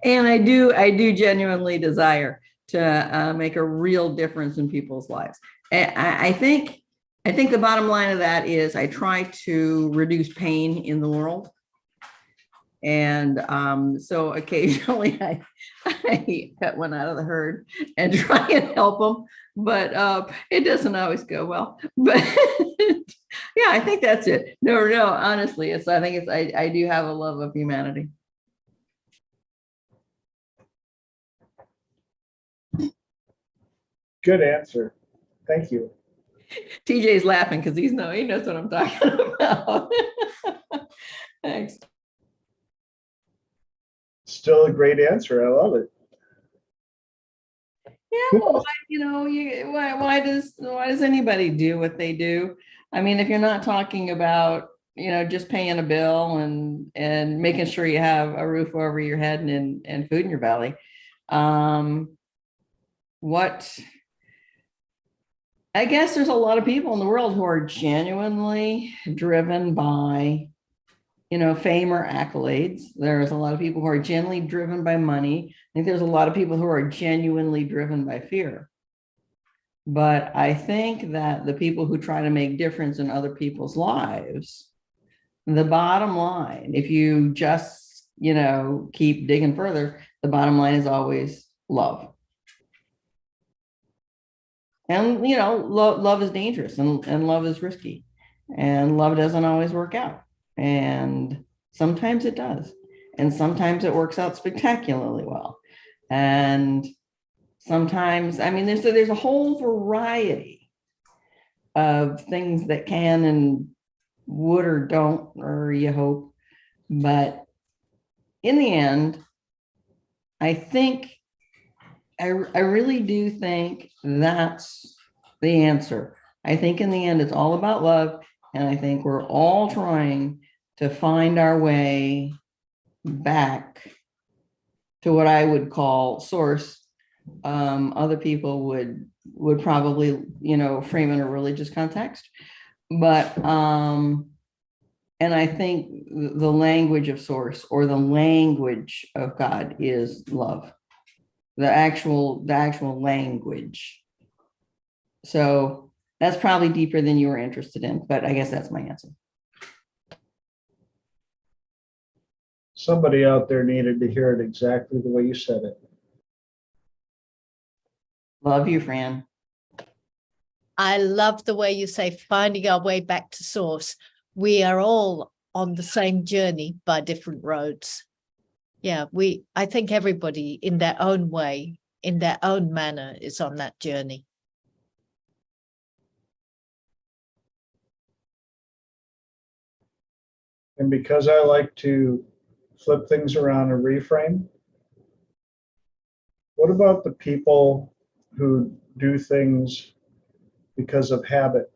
And I do genuinely desire to make a real difference in people's lives. And I think the bottom line of that is I try to reduce pain in the world. And so occasionally I cut one out of the herd and try and help them, but it doesn't always go well. But yeah, I think that's it. No, honestly, I do have a love of humanity. Good answer. Thank you. TJ's laughing because he knows what I'm talking about. Thanks. Still a great answer. I love it. Yeah, well, why does anybody do what they do? I mean, if you're not talking about, just paying a bill and making sure you have a roof over your head and food in your belly, I guess there's a lot of people in the world who are genuinely driven by, fame or accolades. There's a lot of people who are genuinely driven by money. I think there's a lot of people who are genuinely driven by fear. But I think that the people who try to make difference in other people's lives, the bottom line, if you just, keep digging further, the bottom line is always love. And, love is dangerous, and love is risky, and love doesn't always work out. And sometimes it does. And sometimes it works out spectacularly well. And sometimes, I mean, there's a whole variety of things that can and would or don't, or you hope. But in the end, I really do think that's the answer. I think in the end, it's all about love. And I think we're all trying to find our way back to what I would call source. Other people would probably, frame in a religious context. But, and I think the language of source, or the language of God, is love. The actual language. So that's probably deeper than you were interested in, but I guess that's my answer. Somebody out there needed to hear it exactly the way you said it. Love you, Fran. I love the way you say finding our way back to source. We are all on the same journey by different roads. Yeah, I think everybody in their own way, in their own manner, is on that journey. And because I like to flip things around and reframe, what about the people who do things because of habit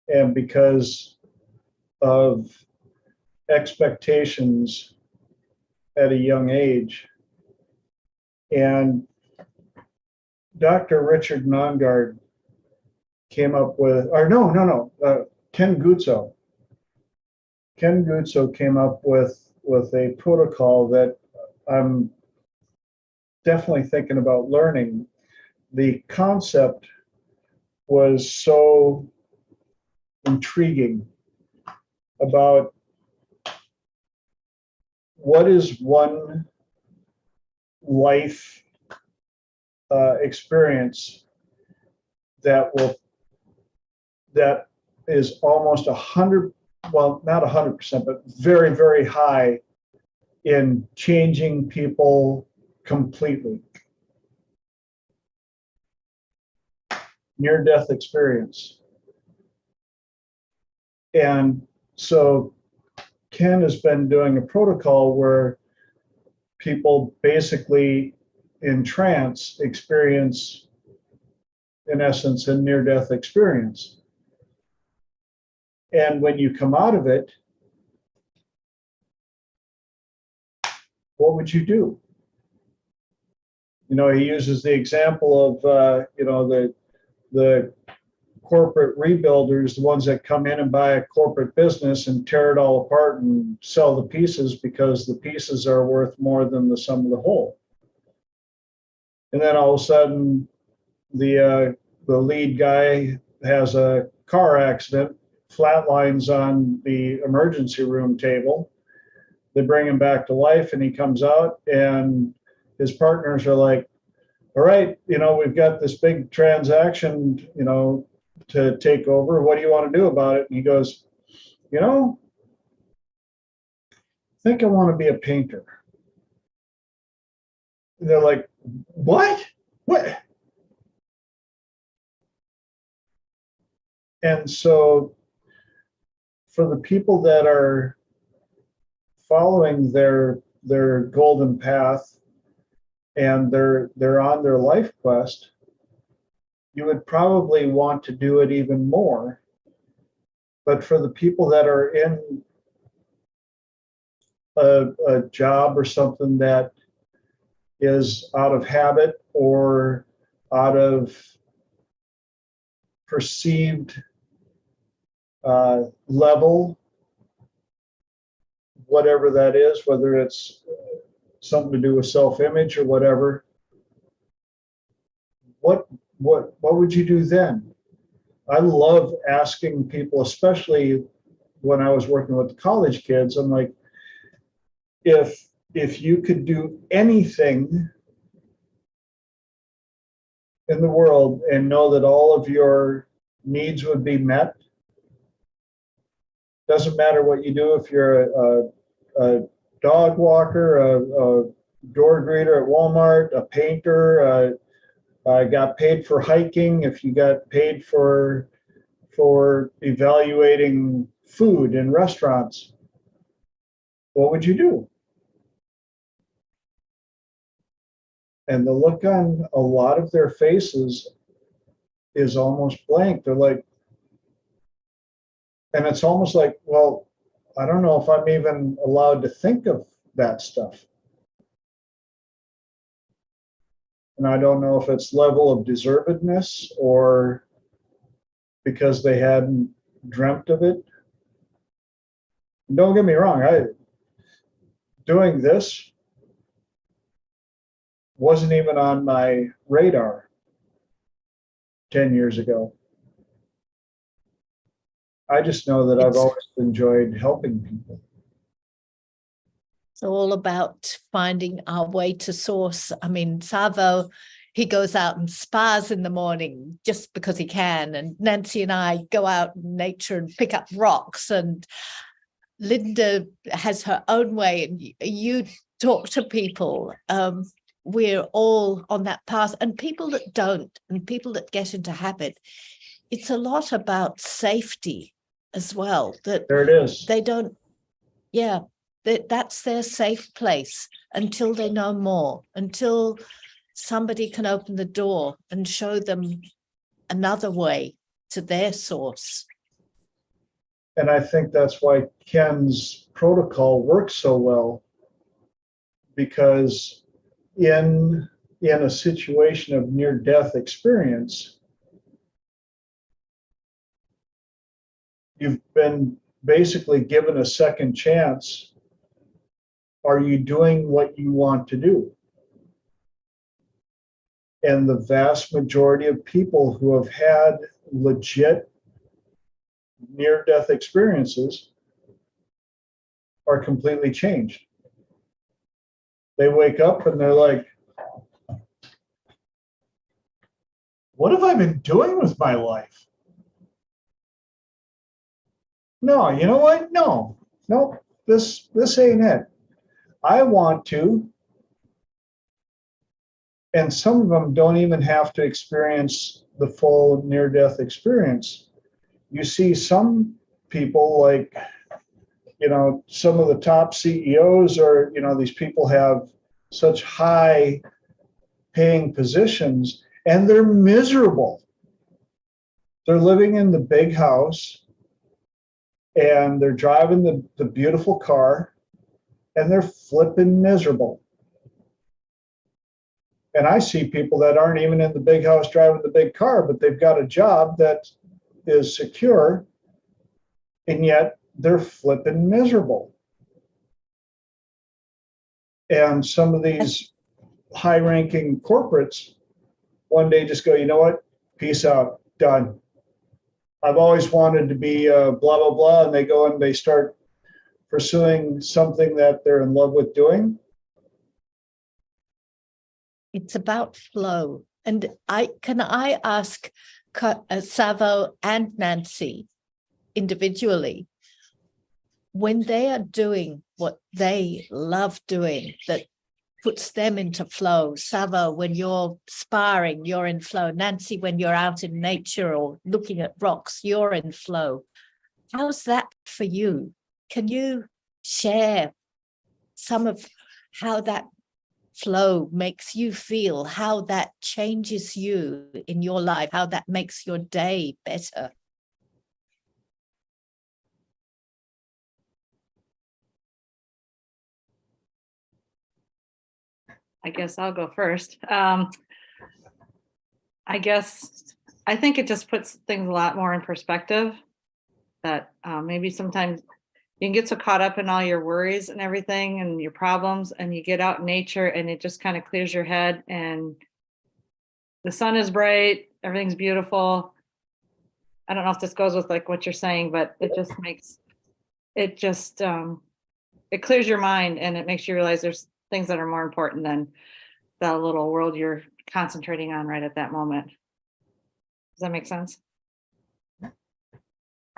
and because of expectations at a young age? And Dr. Richard Nongard came up with, or Ken Guzzo. Ken Guzzo came up with a protocol that I'm definitely thinking about learning. The concept was so intriguing about what is one life experience that is almost 100, well, not 100%, but very, very high in changing people completely. Near-death experience. And so Ken has been doing a protocol where people basically in trance experience, in essence, a near-death experience. And when you come out of it, what would you do? He uses the example of, the corporate rebuilders, the ones that come in and buy a corporate business and tear it all apart and sell the pieces because the pieces are worth more than the sum of the whole. And then all of a sudden, the lead guy has a car accident, flatlines on the emergency room table. They bring him back to life and he comes out and his partners are like, all right, we've got this big transaction, to take over. What do you want to do about it? And he goes, I think I want to be a painter. And they're like, what? And so for the people that are following their golden path and they're on their life quest, you would probably want to do it even more. But for the people that are in a job or something that is out of habit or out of perceived level, whatever that is, whether it's something to do with self-image or whatever, what would you do then? I love asking people, especially when I was working with the college kids, I'm like, if you could do anything in the world and know that all of your needs would be met. Doesn't matter what you do, if you're a dog walker, a door greeter at Walmart, a painter, got paid for hiking, if you got paid for evaluating food in restaurants, what would you do? And the look on a lot of their faces is almost blank. They're like, and it's almost like, well, I don't know if I'm even allowed to think of that stuff. And I don't know if it's level of deservedness or because they hadn't dreamt of it. Don't get me wrong, doing this wasn't even on my radar 10 years ago. I just know that I've always enjoyed helping people. It's all about finding our way to source. I mean, Savo, he goes out and spars in the morning just because he can. And Nancy and I go out in nature and pick up rocks. And Linda has her own way. And you talk to people. We're all on that path, and people that don't, and people that get into habit, it's a lot about safety as well. That there it is. They don't, that's their safe place until they know more, until somebody can open the door and show them another way to their source. And I think that's why Ken's protocol works so well, because in a situation of near-death experience, you've been basically given a second chance. Are you doing what you want to do? And the vast majority of people who have had legit near-death experiences are completely changed. They wake up and they're like, what have I been doing with my life? No, you know what? No, this ain't it. I want to. And some of them don't even have to experience the full near-death experience. You see some people like, some of the top CEOs, or, these people have such high paying positions and they're miserable. They're living in the big house and they're driving the beautiful car and they're flipping miserable. And I see people that aren't even in the big house driving the big car, but they've got a job that is secure, and yet they're flipping miserable. And some of these high-ranking corporates one day just go, you know what? Peace out, done. I've always wanted to be blah, blah, blah. And they go and they start pursuing something that they're in love with doing. It's about flow. And I ask Savo and Nancy individually, when they are doing what they love doing, that puts them into flow. Savo, when you're sparring, you're in flow. Nancy, when you're out in nature or looking at rocks, you're in flow. How's that for you? Can you share some of how that flow makes you feel, how that changes you in your life, how that makes your day better? I guess I'll go first. I think it just puts things a lot more in perspective, that maybe sometimes you can get so caught up in all your worries and everything and your problems, and you get out in nature and it just kind of clears your head, and the sun is bright, everything's beautiful. I don't know if this goes with like what you're saying, but it just makes it just it clears your mind, and it makes you realize there's things that are more important than the little world you're concentrating on right at that moment. Does that make sense?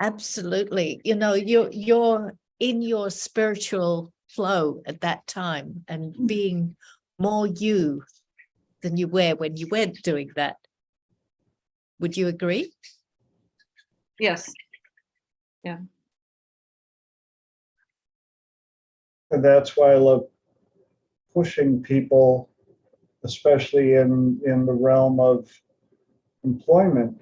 Absolutely. You know, you're in your spiritual flow at that time and being more you than you were when you weren't doing that. Would you agree? Yes. Yeah. And that's why I love pushing people, especially in the realm of employment,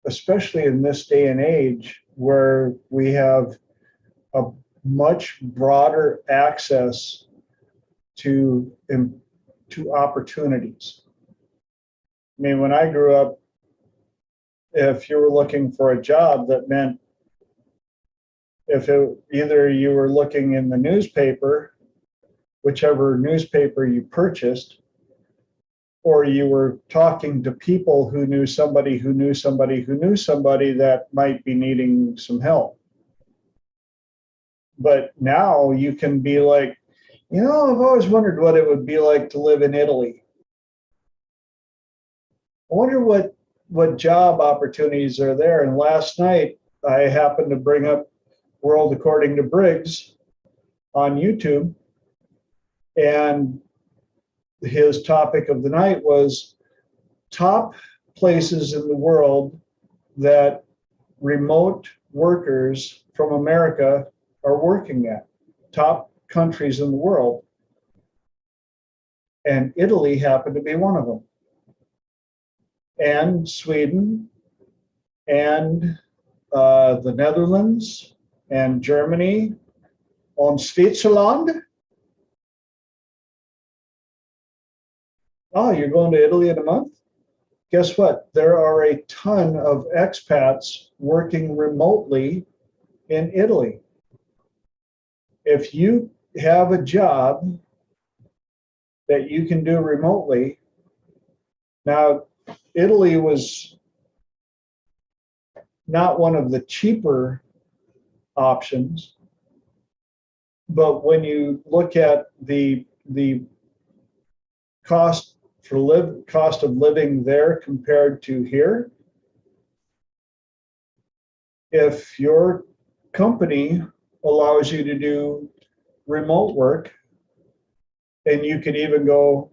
especially in this day and age where we have a much broader access to opportunities. I mean, when I grew up, if you were looking for a job, that meant either you were looking in the newspaper, whichever newspaper you purchased, or you were talking to people who knew somebody who knew somebody who knew somebody that might be needing some help. But now you can be like, you know, I've always wondered what it would be like to live in Italy. I wonder what job opportunities are there. And last night I happened to bring up World According to Briggs on YouTube, and his topic of the night was top places in the world that remote workers from America are working at, top countries in the world. And Italy happened to be one of them. And Sweden and the Netherlands and Germany and Switzerland. Oh, you're going to Italy in a month? Guess what? There are a ton of expats working remotely in Italy. If you have a job that you can do remotely, now Italy was not one of the cheaper options, but when you look at the cost of living there compared to here, if your company allows you to do remote work, and you could even go,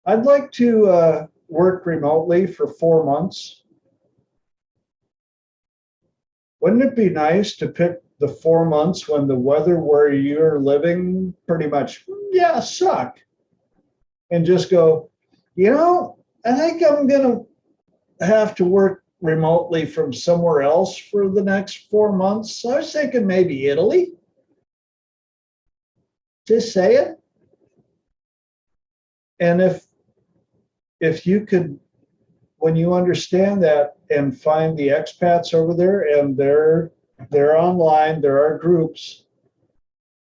I'd like to work remotely for 4 months. Wouldn't it be nice to pick the 4 months when the weather where you're living pretty much, suck, and just go, you know, I think I'm going to have to work remotely from somewhere else for the next 4 months. So I was thinking maybe Italy. Just say it. And if you could, when you understand that and find the expats over there, and they're online, there are groups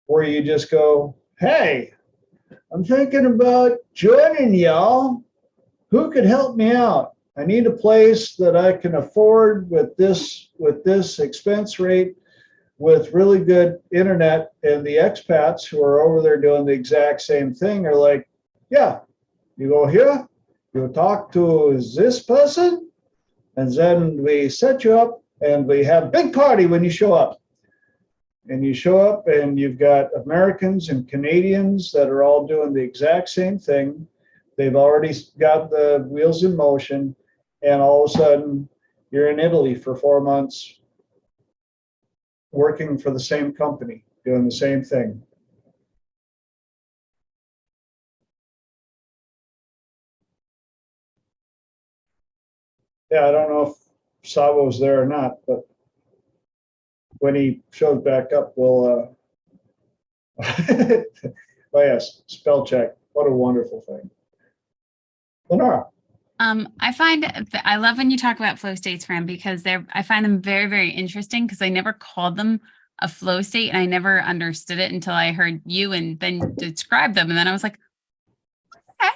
where you just go, hey, I'm thinking about joining y'all. Who could help me out? I need a place that I can afford with this expense rate, with really good internet. And the expats who are over there doing the exact same thing are like, yeah, you go here, you talk to this person, and then we set you up and we have a big party when you show up. And you show up and you've got Americans and Canadians that are all doing the exact same thing. They've already got the wheels in motion, and all of a sudden you're in Italy for 4 months working for the same company, doing the same thing. Yeah, I don't know if Savo's there or not, but when he shows back up, we'll oh yes, spell check. What a wonderful thing. Lenora. I love when you talk about flow states, Fran, because I find them very, very interesting, because I never called them a flow state and I never understood it until I heard you and then describe them. And then I was like, okay.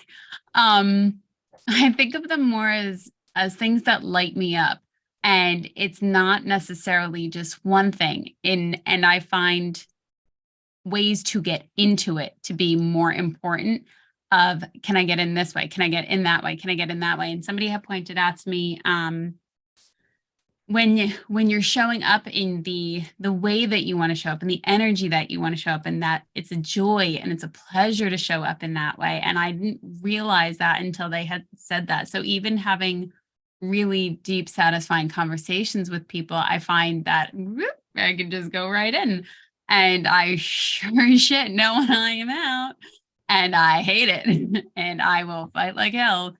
I think of them more as things that light me up, and it's not necessarily just one thing. And I find ways to get into it to be more important of, can I get in this way? Can I get in that way? Can I get in that way? And somebody had pointed out to me, when you're showing up in the way that you want to show up and the energy that you want to show up, and that it's a joy and it's a pleasure to show up in that way. And I didn't realize that until they had said that. So even having really deep, satisfying conversations with people, I find that whoop, I can just go right in, and I sure as shit know when I am out, and I hate it. And I will fight like hell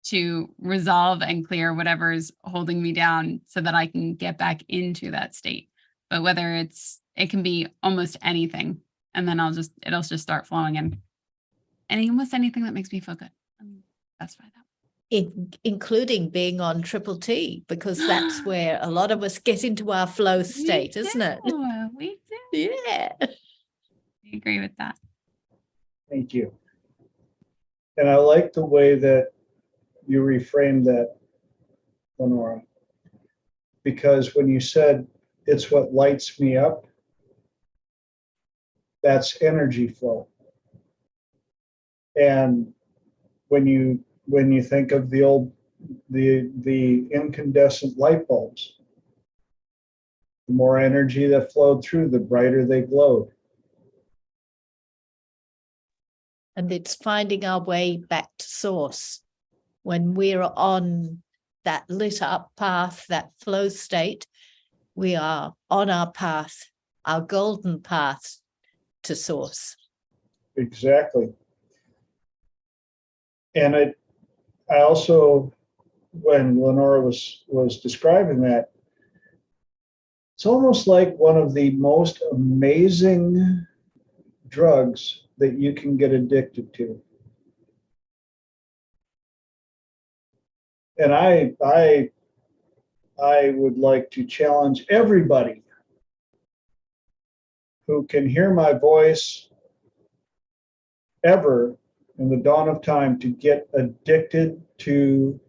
to resolve and clear whatever's holding me down so that I can get back into that state. But whether it can be almost anything, and then it'll just start flowing in. And almost anything that makes me feel good. That's fine. Including being on Triple T, because that's where a lot of us get into our flow state, isn't it? We do. Yeah. I agree with that. Thank you. And I like the way that you reframed that, Lenora, because when you said it's what lights me up, that's energy flow. And when you think of the incandescent light bulbs, the more energy that flowed through, the brighter they glowed. And it's finding our way back to source. When we're on that lit up path, that flow state, we are on our path, our golden path to source. Exactly. And I also, when Lenora was describing that, it's almost like one of the most amazing drugs that you can get addicted to. And I would like to challenge everybody who can hear my voice ever in the dawn of time to get addicted to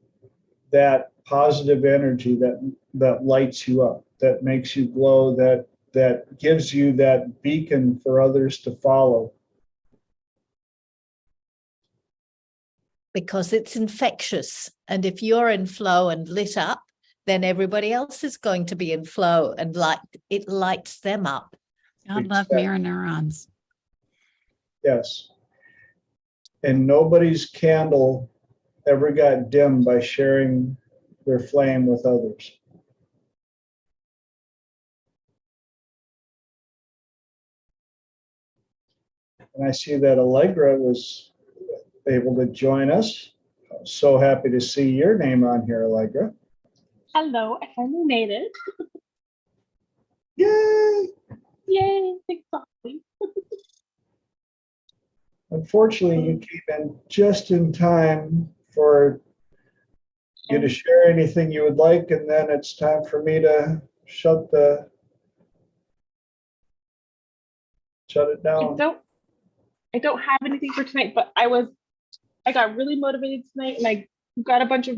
that positive energy that lights you up, that makes you glow, that gives you that beacon for others to follow. Because it's infectious. And if you're in flow and lit up, then everybody else is going to be in flow, and it lights them up. God love mirror neurons. Yes. And nobody's candle ever got dim by sharing their flame with others. And I see that Allegra was able to join us. So happy to see your name on here, Allegra. Hello, I finally made it. Yay! Yay, exactly. Unfortunately, you came in just in time for you to share anything you would like, and then it's time for me to shut it down. I don't have anything for tonight, but I got really motivated tonight, and I got a bunch of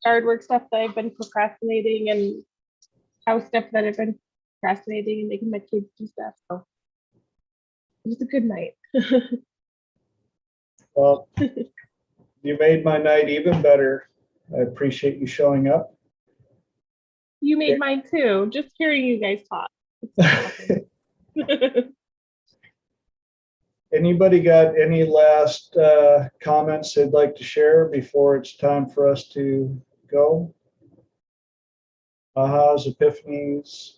yard work stuff that I've been procrastinating, and house stuff that I've been procrastinating, and making my kids do stuff. So it was a good night. Well, you made my night even better. I appreciate you showing up. You made mine too. Just hearing you guys talk. Anybody got any last comments they'd like to share before it's time for us to go? Ahas, epiphanies.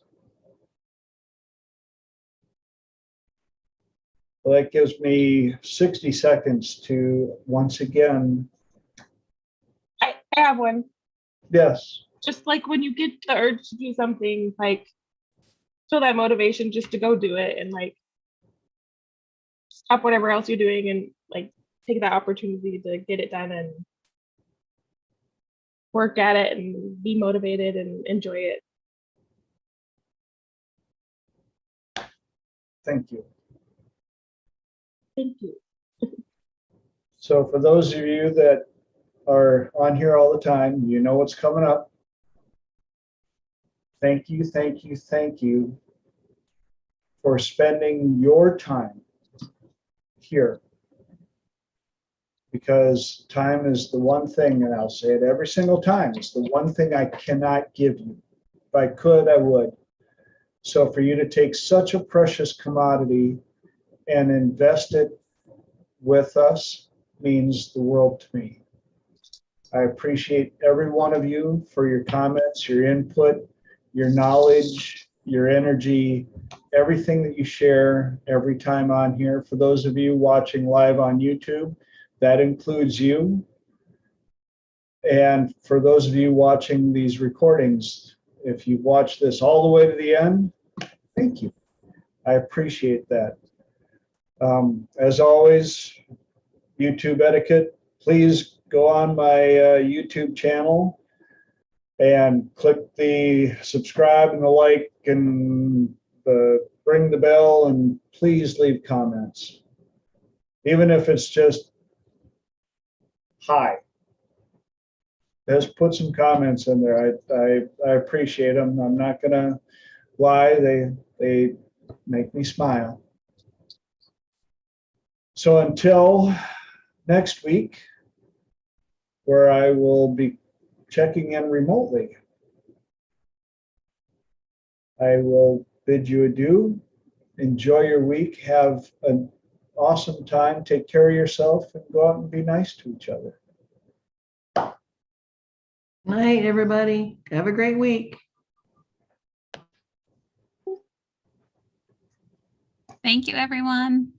Well, that gives me 60 seconds to once again. I have one. Yes. Just like when you get the urge to do something, like feel that motivation just to go do it, and like stop whatever else you're doing and like take that opportunity to get it done and work at it and be motivated and enjoy it. Thank you. Thank you. So for those of you that are on here all the time, you know what's coming up. Thank you, thank you, thank you for spending your time here. Because time is the one thing, and I'll say it every single time, it's the one thing I cannot give you. If I could, I would. So for you to take such a precious commodity and invest it with us means the world to me. I appreciate every one of you for your comments, your input, your knowledge, your energy, everything that you share every time on here. For those of you watching live on YouTube, that includes you. And for those of you watching these recordings, if you've watched this all the way to the end, thank you. I appreciate that. As always, YouTube etiquette, please go on my YouTube channel and click the subscribe and the like and the ring the bell, and please leave comments. Even if it's just hi. Just put some comments in there. I appreciate them. I'm not gonna lie, they make me smile. So until next week, where I will be checking in remotely, I will bid you adieu. Enjoy your week. Have an awesome time. Take care of yourself and go out and be nice to each other. Night, everybody. Have a great week. Thank you, everyone.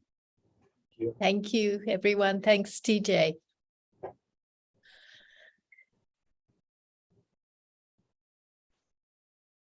Thank you, everyone. Thanks, TJ.